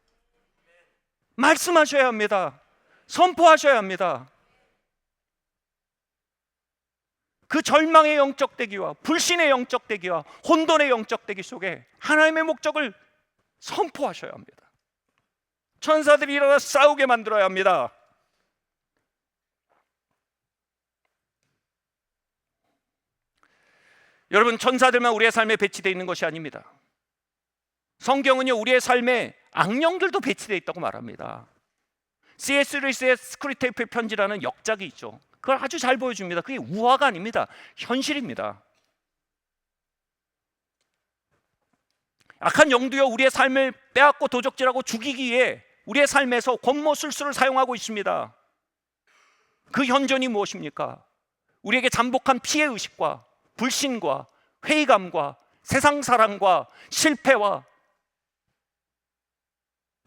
말씀하셔야 합니다. 선포하셔야 합니다. 그 절망의 영적 대기와 불신의 영적 대기와 혼돈의 영적 대기 속에 하나님의 목적을 선포하셔야 합니다. 천사들이 일어나 싸우게 만들어야 합니다. 여러분, 천사들만 우리의 삶에 배치되어 있는 것이 아닙니다. 성경은요, 우리의 삶에 악령들도 배치되어 있다고 말합니다. C.S. 루이스의 스크류테이프 편지라는 역작이 있죠. 그걸 아주 잘 보여줍니다. 그게 우화가 아닙니다. 현실입니다. 악한 영도요, 우리의 삶을 빼앗고 도적질하고 죽이기 위해 우리의 삶에서 권모술수를 사용하고 있습니다. 그 현존이 무엇입니까? 우리에게 잠복한 피해의식과 불신과 회의감과 세상 사랑과 실패와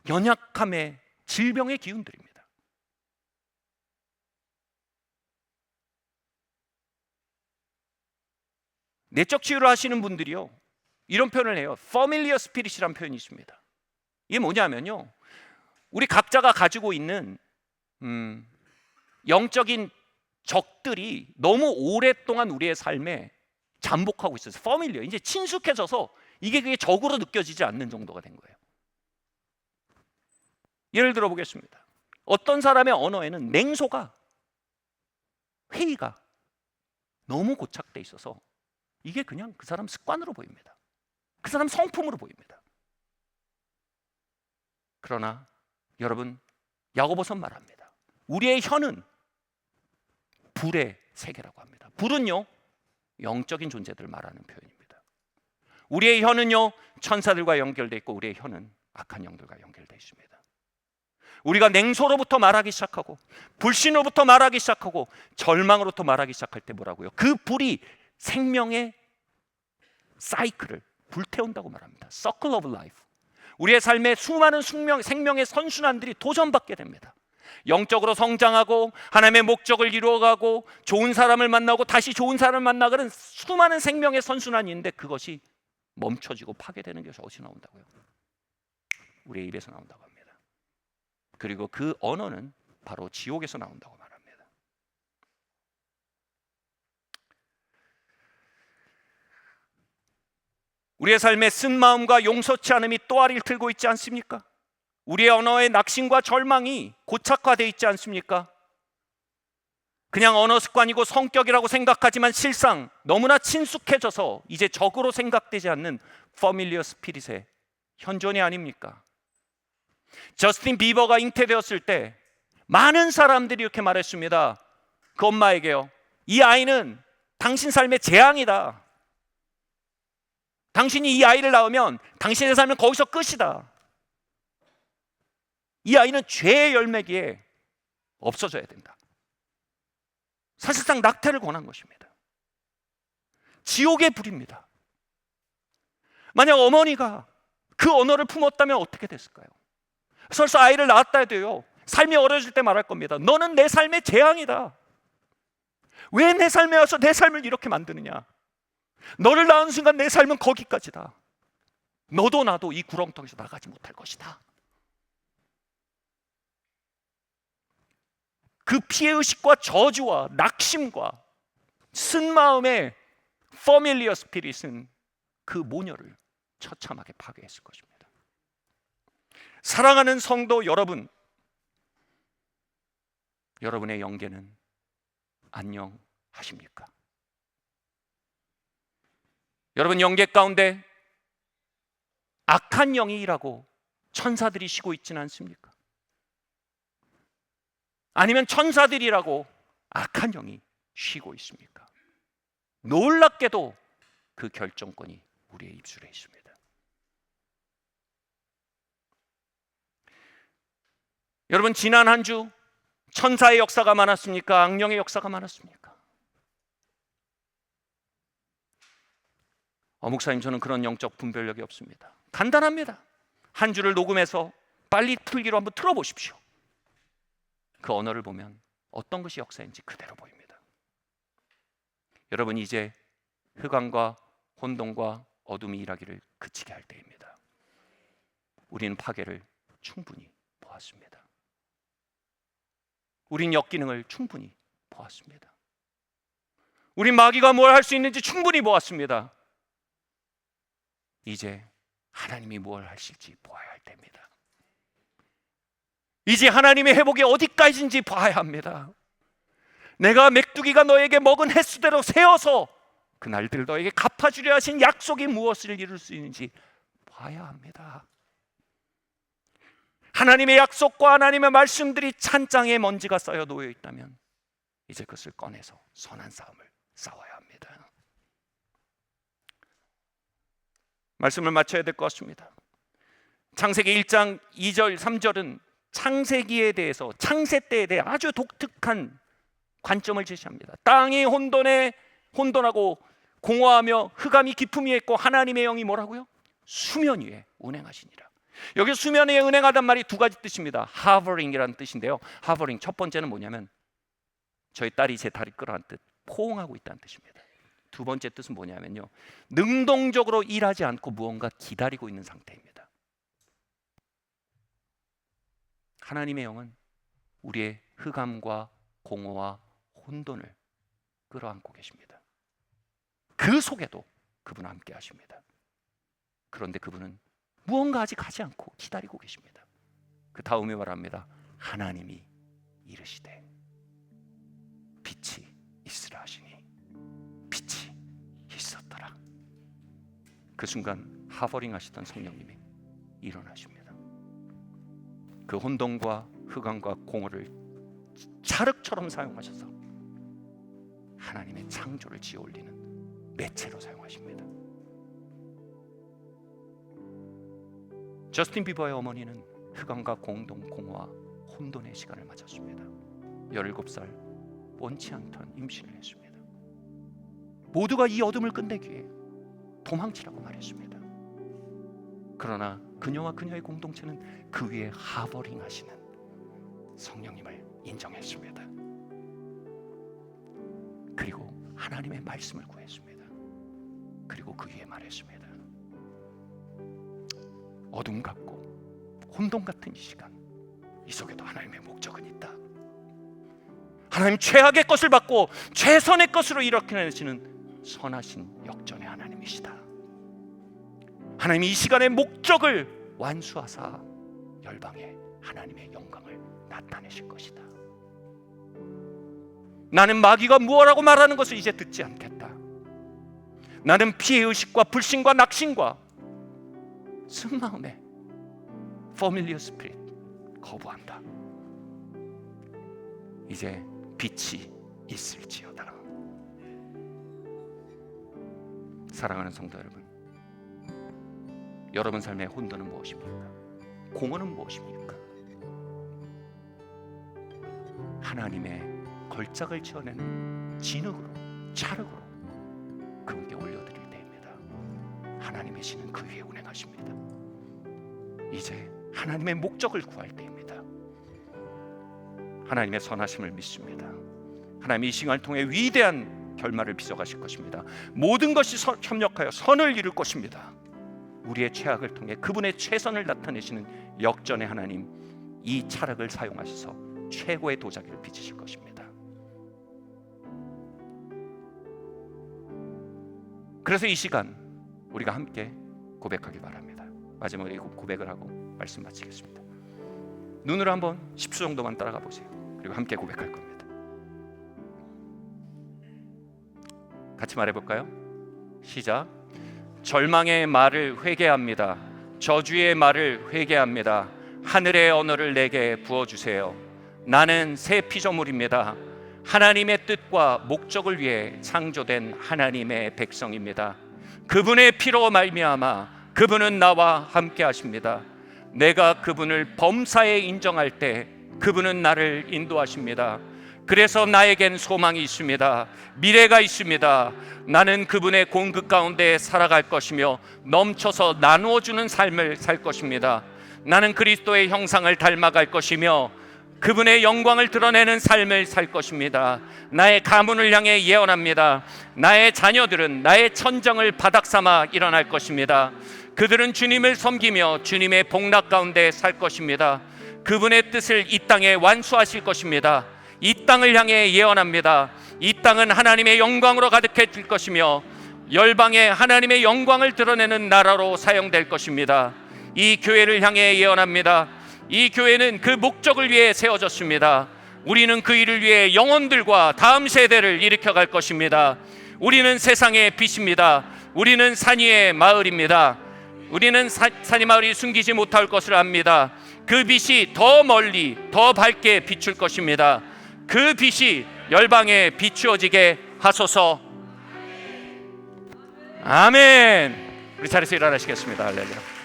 연약함의 질병의 기운들입니다. 내적 치유를 하시는 분들이요, 이런 표현을 해요. familiar spirit이라는 표현이 있습니다. 이게 뭐냐면요, 우리 각자가 가지고 있는 영적인 적들이 너무 오랫동안 우리의 삶에 잠복하고 있어서 familiar, 이제 친숙해져서 그게 적으로 느껴지지 않는 정도가 된 거예요. 예를 들어 보겠습니다. 어떤 사람의 언어에는 냉소가, 회의가 너무 고착돼 있어서 이게 그냥 그 사람 습관으로 보입니다. 그 사람 성품으로 보입니다. 그러나 여러분, 야고보서는 말합니다. 우리의 혀는 불의 세계라고 합니다. 불은요, 영적인 존재들을 말하는 표현입니다. 우리의 혀는요, 천사들과 연결되어 있고 우리의 혀는 악한 영들과 연결되어 있습니다. 우리가 냉소로부터 말하기 시작하고 불신으로부터 말하기 시작하고 절망으로부터 말하기 시작할 때 뭐라고요? 그 불이 생명의 사이클을 불태운다고 말합니다. Circle of life. 우리의 삶에 수많은 생명의 선순환들이 도전받게 됩니다. 영적으로 성장하고 하나님의 목적을 이루어가고 좋은 사람을 만나고 다시 좋은 사람을 만나가는 수많은 생명의 선순환이 있는데 그것이 멈춰지고 파괴되는 것이 어디서 나온다고요? 우리의 입에서 나온다고 합니다. 그리고 그 언어는 바로 지옥에서 나온다고 말합니다. 우리의 삶에 쓴 마음과 용서치 않음이 또아리를 틀고 있지 않습니까? 우리의 언어의 낙심과 절망이 고착화되어 있지 않습니까? 그냥 언어 습관이고 성격이라고 생각하지만 실상 너무나 친숙해져서 이제 적으로 생각되지 않는 familiar spirit의 현존이 아닙니까? 저스틴 비버가 잉태되었을 때 많은 사람들이 이렇게 말했습니다. 그 엄마에게요. 이 아이는 당신 삶의 재앙이다. 당신이 이 아이를 낳으면 당신의 삶은 거기서 끝이다. 이 아이는 죄의 열매기에 없어져야 된다. 사실상 낙태를 권한 것입니다. 지옥의 불입니다. 만약 어머니가 그 언어를 품었다면 어떻게 됐을까요? 설사 아이를 낳았다 해도요, 삶이 어려질 때 말할 겁니다. 너는 내 삶의 재앙이다. 왜 내 삶에 와서 내 삶을 이렇게 만드느냐? 너를 낳은 순간 내 삶은 거기까지다. 너도 나도 이 구렁텅이에서 나가지 못할 것이다. 그 피해의식과 저주와 낙심과 쓴 마음의 familiar spirit은 그 모녀를 처참하게 파괴했을 것입니다. 사랑하는 성도 여러분, 여러분의 영계는 안녕하십니까? 여러분 영계 가운데 악한 영이 일하고 천사들이 쉬고 있지는 않습니까? 아니면 천사들이라고 악한 영이 쉬고 있습니까? 놀랍게도 그 결정권이 우리의 입술에 있습니다. 여러분 지난 한 주 천사의 역사가 많았습니까? 악령의 역사가 많았습니까? 목사님, 저는 그런 영적 분별력이 없습니다. 간단합니다. 한 주를 녹음해서 빨리 풀기로 한번 틀어보십시오. 그 언어를 보면 어떤 것이 역사인지 그대로 보입니다. 여러분 이제 흑암과 혼돈과 어둠이 일하기를 그치게 할 때입니다. 우리는 파괴를 충분히 보았습니다. 우린 역기능을 충분히 보았습니다. 우린 마귀가 뭘 할 수 있는지 충분히 보았습니다. 이제 하나님이 뭘 하실지 보아야 할 때입니다. 이제 하나님의 회복이 어디까지인지 봐야 합니다. 내가 메뚜기가 너에게 먹은 횟수대로 세어서 그날들 너에게 갚아주려 하신 약속이 무엇을 이룰 수 있는지 봐야 합니다. 하나님의 약속과 하나님의 말씀들이 찬장에 먼지가 쌓여 놓여 있다면 이제 그것을 꺼내서 선한 싸움을 싸워야 합니다. 말씀을 마쳐야 될 것 같습니다. 창세기 1장 2절 3절은 창세기에 대해서, 창세 때에 대해 아주 독특한 관점을 제시합니다. 땅이 혼돈하고 공허하며 흑암이 깊음 위에 있고 하나님의 영이 뭐라고요? 수면 위에 운행하시니라. 여기 수면 위에 운행하단 말이 두 가지 뜻입니다. 하버링이라는 뜻인데요. 하버링 첫 번째는 뭐냐면 저희 딸이 제 다리 끌어안는 뜻, 포옹하고 있다는 뜻입니다. 두 번째 뜻은 뭐냐면요, 능동적으로 일하지 않고 무언가 기다리고 있는 상태입니다. 하나님의 영은 우리의 흑암과 공허와 혼돈을 끌어안고 계십니다. 그 속에도 그분은 함께 하십니다. 그런데 그분은 무언가 아직 하지 않고 기다리고 계십니다. 그 다음에 말합니다. 하나님이 이르시되 빛이 있으라 하시니 빛이 있었더라. 그 순간 하버링 하시던 성령님이 일어나십니다. 그 혼돈과 흑암과 공허를 찰흙처럼 사용하셔서 하나님의 창조를 지어 올리는 매체로 사용하십니다. 저스틴 비버의 어머니는 흑암과 공허와 혼돈의 시간을 맞았습니다. 17살 원치 않던 임신을 했습니다. 모두가 이 어둠을 끝내기에 도망치라고 말했습니다. 그러나 그녀와 그녀의 공동체는 그 위에 하버링 하시는 성령님을 인정했습니다. 그리고 하나님의 말씀을 구했습니다. 그리고 그 위에 말했습니다. 어둠 같고 혼돈 같은 이 시간, 이 속에도 하나님의 목적은 있다. 하나님 최악의 것을 받고 최선의 것으로 일으켜내시는 선하신 역전의 하나님이시다. 하나님이 이 시간의 목적을 완수하사 열방에 하나님의 영광을 나타내실 것이다. 나는 마귀가 무엇라고 말하는 것을 이제 듣지 않겠다. 나는 피해의식과 불신과 낙심과 쓴마음에 familiar spirit 거부한다. 이제 빛이 있을지어다. 사랑하는 성도 여러분, 여러분 삶의 혼돈은 무엇입니까? 공허는 무엇입니까? 하나님의 걸작을 지어내는 진흙으로, 찰흙으로 그분께 올려드릴 때입니다. 하나님의 신은 그 위에 운행하십니다. 이제 하나님의 목적을 구할 때입니다. 하나님의 선하심을 믿습니다. 하나님이 이 시간을 통해 위대한 결말을 빚어가실 것입니다. 모든 것이 협력하여 선을 이룰 것입니다. 우리의 최악을 통해 그분의 최선을 나타내시는 역전의 하나님, 이 찰흙을 사용하셔서 최고의 도자기를 빚으실 것입니다. 그래서 이 시간 우리가 함께 고백하기 바랍니다. 마지막으로 이 고백을 하고 말씀 마치겠습니다. 눈으로 한번 10초 정도만 따라가 보세요. 그리고 함께 고백할 겁니다. 같이 말해볼까요? 시작. 절망의 말을 회개합니다. 저주의 말을 회개합니다. 하늘의 언어를 내게 부어주세요. 나는 새 피조물입니다. 하나님의 뜻과 목적을 위해 창조된 하나님의 백성입니다. 그분의 피로 말미암아 그분은 나와 함께 하십니다. 내가 그분을 범사에 인정할 때 그분은 나를 인도하십니다. 그래서 나에겐 소망이 있습니다. 미래가 있습니다. 나는 그분의 공급 가운데 살아갈 것이며 넘쳐서 나누어주는 삶을 살 것입니다. 나는 그리스도의 형상을 닮아갈 것이며 그분의 영광을 드러내는 삶을 살 것입니다. 나의 가문을 향해 예언합니다. 나의 자녀들은 나의 천정을 바닥삼아 일어날 것입니다. 그들은 주님을 섬기며 주님의 복락 가운데 살 것입니다. 그분의 뜻을 이 땅에 완수하실 것입니다. 이 땅을 향해 예언합니다. 이 땅은 하나님의 영광으로 가득해질 것이며 열방에 하나님의 영광을 드러내는 나라로 사용될 것입니다. 이 교회를 향해 예언합니다. 이 교회는 그 목적을 위해 세워졌습니다. 우리는 그 일을 위해 영혼들과 다음 세대를 일으켜 갈 것입니다. 우리는 세상의 빛입니다. 우리는 산 위의 마을입니다. 우리는 산이 마을이 숨기지 못할 것을 압니다. 그 빛이 더 멀리 더 밝게 비출 것입니다. 그 빛이 열방에 비추어지게 하소서. 아멘. 우리 자리에서 일어나시겠습니다. 할렐루야.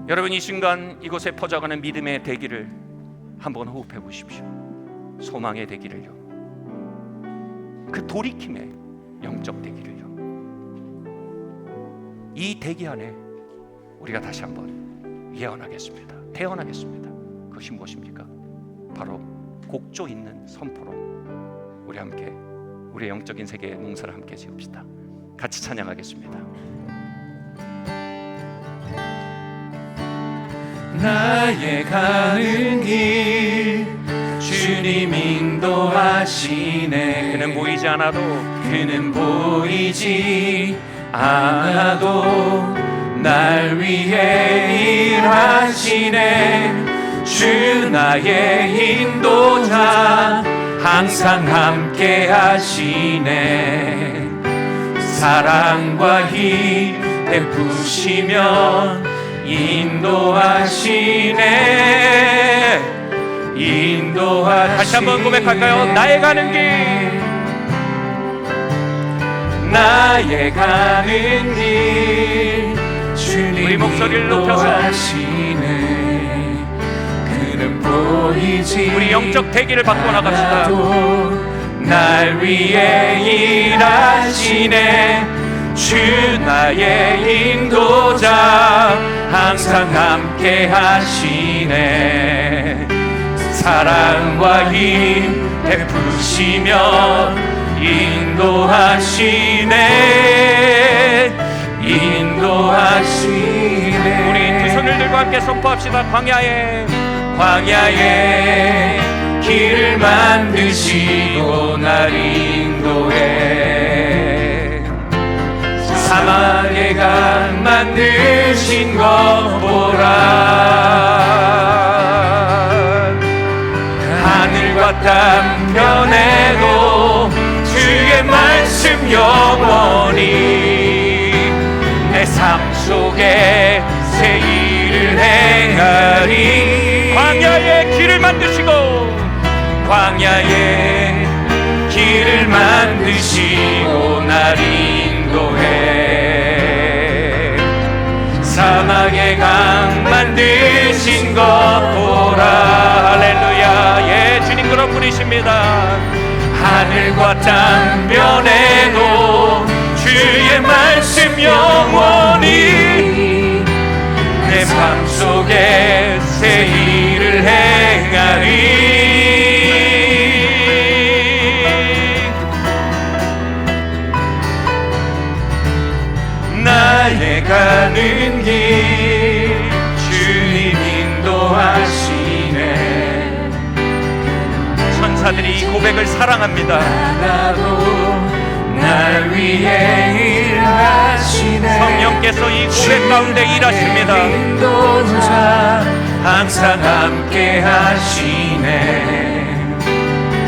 여러분, 이 순간 이곳에 퍼져가는 믿음의 대기를 한번 호흡해 보십시오. 소망의 대기를요. 그 돌이킴의 영적 대기를요. 이 대기 안에 우리가 다시 한번 예언하겠습니다. 태어나겠습니다. 그것이 무엇입니까? 바로 곡조 있는 선포로 우리 함께 우리의 영적인 세계의 농사를 함께 지읍시다. 같이 찬양하겠습니다. 나의 가는 길 주님 주님 인도하시네. 그는 보이지 않아도 그는 보이지 않아도 날 위해 일하시네. 주 나의 인도자 항상 함께 하시네. 사랑과 힘 베푸시며 인도하시네. 인도하시네. 다시 한번 고백할까요? 나의 가는 길, 나의 가는 길 주님 우리 목소리를 높여서 인도하시네. 그는 보이지 우리 영적 대기를 바꿔 나갑시다. 않아도 날 위해 일하시네. 주 나의 인도자 항상 함께 하시네. 사랑과 힘 베푸시며 인도하시네. 인도하시네. 우리 두 손을 들고 함께 선포합시다. 광야에 길을 만드시고 날 인도해. 사막의 강 만드신 것 보라. 하늘과 땅 변해도 주의 말씀 영원히 내 삶 속에 새 일을 행하리. 광야에 길을 만드시고 광야에 길을 만드시고 날 인도해. 사막의 강 만드신 것 보라. 할렐루야. 예, 주님 그런 분이십니다. 하늘과 땅 변해도 주의 말씀 영원히 내 삶 속에 새 일을 행하리. 나의 가는 길 주님 인도하시네. 천사들이 이 고백을 사랑합니다. 나도 날 위해 일하시네. 성령께서 이 고백 가운데 일하십니다. 인도자 항상 함께 하시네.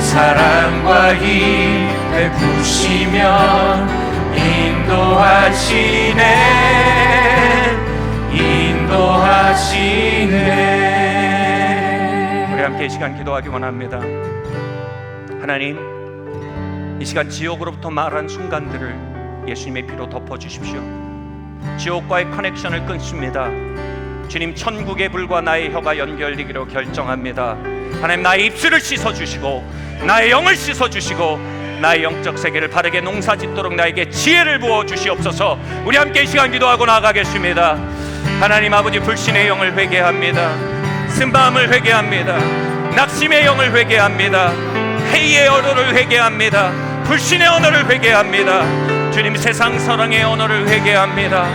사랑과 힘 베푸시며 인도하시네. 인도하시네. 우리 함께 이 시간 기도하기 원합니다. 하나님, 이 시간 지옥으로부터 말한 순간들을 예수님의 피로 덮어주십시오. 지옥과의 커넥션을 끊습니다. 주님, 천국의 불과 나의 혀가 연결되기로 결정합니다. 하나님, 나의 입술을 씻어주시고 나의 영을 씻어주시고 나의 영적 세계를 바르게 농사짓도록 나에게 지혜를 부어주시옵소서. 우리 함께 이 시간 기도하고 나아가겠습니다. 하나님 아버지, 불신의 영을 회개합니다. 쓴마음을 회개합니다. 낙심의 영을 회개합니다. 회의의 언어를 회개합니다. 불신의 언어를 회개합니다. 주님, 세상 사랑의 언어를 회개합니다.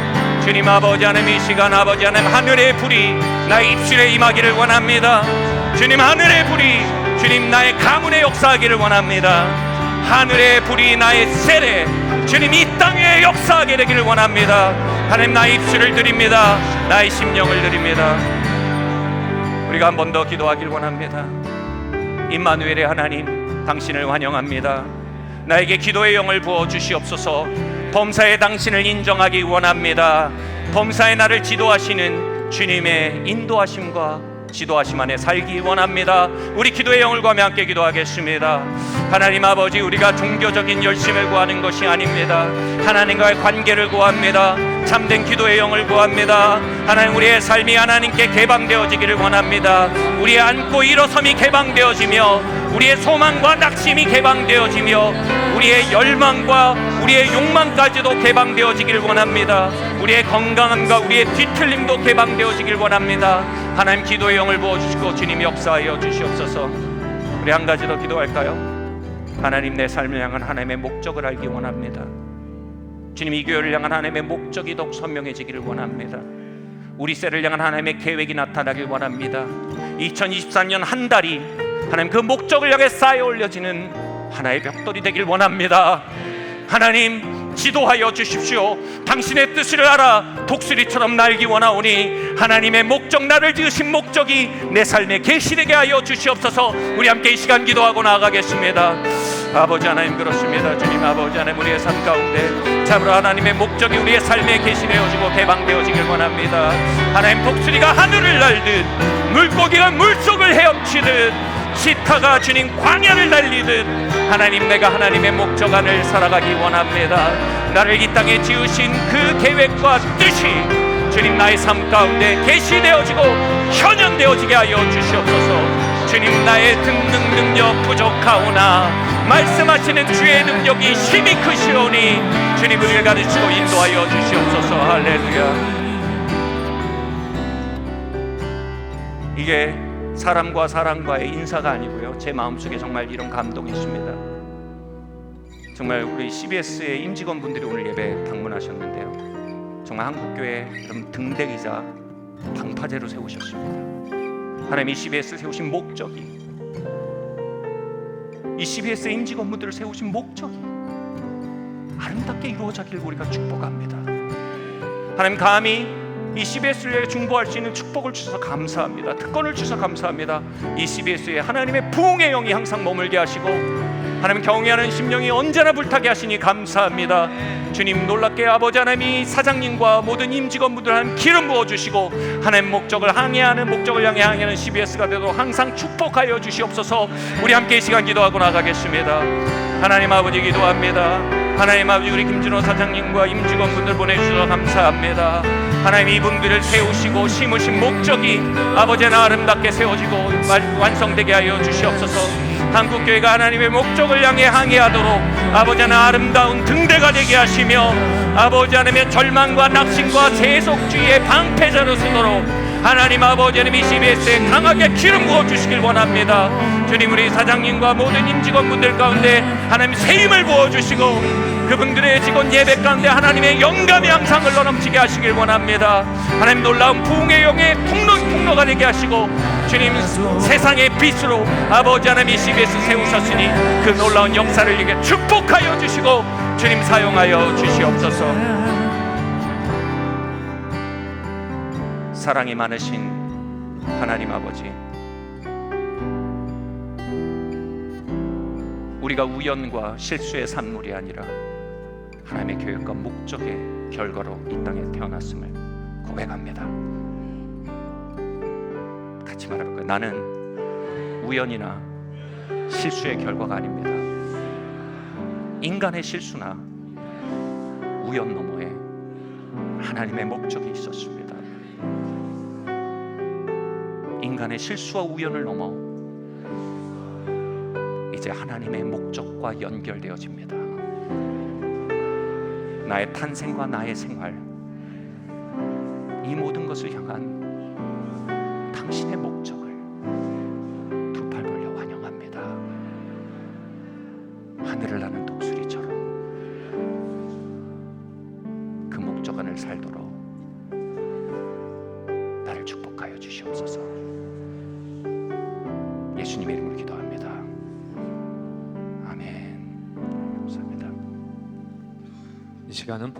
주님 아버지 하나님, 이 시간 아버지 하나님, 하늘의 불이 나의 입술에 임하기를 원합니다. 주님, 하늘의 불이 주님 나의 가문에 역사하기를 원합니다. 하늘의 불이 나의 세례 주님 이 땅에 역사하게 되기를 원합니다. 하나님, 나의 입술을 드립니다. 나의 심령을 드립니다. 우리가 한 번 더 기도하길 원합니다. 임마누엘의 하나님, 당신을 환영합니다. 나에게 기도의 영을 부어주시옵소서. 범사에 당신을 인정하기 원합니다. 범사에 나를 지도하시는 주님의 인도하심과 지도하심 안에 살기 원합니다. 우리 기도의 영을 구하며 함께 기도하겠습니다. 하나님 아버지, 우리가 종교적인 열심을 구하는 것이 아닙니다. 하나님과의 관계를 구합니다. 참된 기도의 영을 구합니다. 하나님, 우리의 삶이 하나님께 개방되어지기를 원합니다. 우리의 앉고 일어섬이 개방되어지며 우리의 소망과 낙심이 개방되어지며 우리의 열망과 우리의 욕망까지도 개방되어지길 원합니다. 우리의 건강함과 우리의 뒤틀림도 개방되어지길 원합니다. 하나님, 기도의 영을 부어주시고 주님 역사하여 주시옵소서. 우리 한 가지 더 기도할까요? 하나님, 내 삶을 향한 하나님의 목적을 알기 원합니다. 주님, 이 교회를 향한 하나님의 목적이 더욱 선명해지기를 원합니다. 우리 세를 향한 하나님의 계획이 나타나길 원합니다. 2023년 한 달이 하나님 그 목적을 향해 쌓여 올려지는 하나의 벽돌이 되길 원합니다. 하나님 지도하여 주십시오. 당신의 뜻을 알아 독수리처럼 날기 원하오니 하나님의 목적, 나를 지으신 목적이 내 삶에 계시되게 하여 주시옵소서. 우리 함께 이 시간 기도하고 나아가겠습니다. 아버지 하나님, 그렇습니다. 주님 아버지 하나님, 우리의 삶 가운데 참으로 하나님의 목적이 우리의 삶에 계시되어지고 개방되어지길 원합니다. 하나님, 독수리가 하늘을 날듯 물고기가 물속을 헤엄치듯 치타가 주님 광야를 달리듯 하나님, 내가 하나님의 목적 안을 살아가기 원합니다. 나를 이 땅에 지으신 그 계획과 뜻이 주님 나의 삶 가운데 계시되어지고 현현되어지게 하여 주시옵소서. 주님, 나의 듣는 능력 부족하오나 말씀하시는 주의 능력이 힘이 크시오니 주님, 우리를 가르치고 인도하여 주시옵소서. 할렐루야. 이게 사람과 사람과의 인사가 아니고요, 제 마음속에 정말 이런 감동이 있습니다. 정말 우리 CBS의 임직원분들이 오늘 예배 방문하셨는데요, 정말 한국교회 여러분 등대기자 방파제로 세우셨습니다. 하나님, 이 CBS를 세우신 목적이, 이 CBS 임직원분들을 세우신 목적이 아름답게 이루어지길 우리가 축복합니다. 하나님, 감히 이 CBS에 중보할 수 있는 축복을 주셔서 감사합니다. 특권을 주셔서 감사합니다. 이 CBS에 하나님의 부흥의 영이 항상 머물게 하시고 하나님, 경외하는 심령이 언제나 불타게 하시니 감사합니다. 주님, 놀랍게 아버지 하나님이 사장님과 모든 임직원분들 하나님 기름 부어주시고 하나님 목적을 향해하는, 목적을 향해 항해하는 CBS가 되도록 항상 축복하여 주시옵소서. 우리 함께 이 시간 기도하고 나가겠습니다. 하나님 아버지, 기도합니다. 하나님 아버지, 우리 김진호 사장님과 임직원분들 보내주셔서 감사합니다. 하나님, 이분들을 세우시고 심으신 목적이 아버지 하나 아름답게 세워지고 완성되게 하여 주시옵소서. 한국교회가 하나님의 목적을 향해 항해하도록 아버지 하나 아름다운 등대가 되게 하시며 아버지 하나님의 절망과 낙심과 세속주의의 방패자로 서도록 하나님 아버지 하나님 이 CBS에 강하게 기름 부어주시길 원합니다. 주님, 우리 사장님과 모든 임직원분들 가운데 하나님 새 힘을 부어주시고 그분들의 직원 예배 가운데 하나님의 영감이 항상 흘러넘치게 하시길 원합니다. 하나님, 놀라운 부흥의 영의 통로가 되게 하시고 주님, 세상의 빛으로 아버지 하나님 이 CBS 세우셨으니 그 놀라운 역사를 이게 축복하여 주시고 주님 사용하여 주시옵소서. 사랑이 많으신 하나님 아버지, 우리가 우연과 실수의 산물이 아니라 하나님의 계획과 목적의 결과로 이 땅에 태어났음을 고백합니다. 같이 말해볼까요? 나는 우연이나 실수의 결과가 아닙니다. 인간의 실수나 우연 너머에 하나님의 목적이 있었습니다. 인간의 실수와 우연을 넘어 이제 하나님의 목적과 연결되어집니다. 나의 탄생과 나의 생활, 이 모든 것을 향한 당신의 목적을 두 팔 벌려 환영합니다. 하늘을 나는 독수리처럼 그 목적 안을 살도록 나를 축복하여 주시옵소서. 예수님의 이름으로 기도합니다. 아멘. 감사합니다. 이 시간은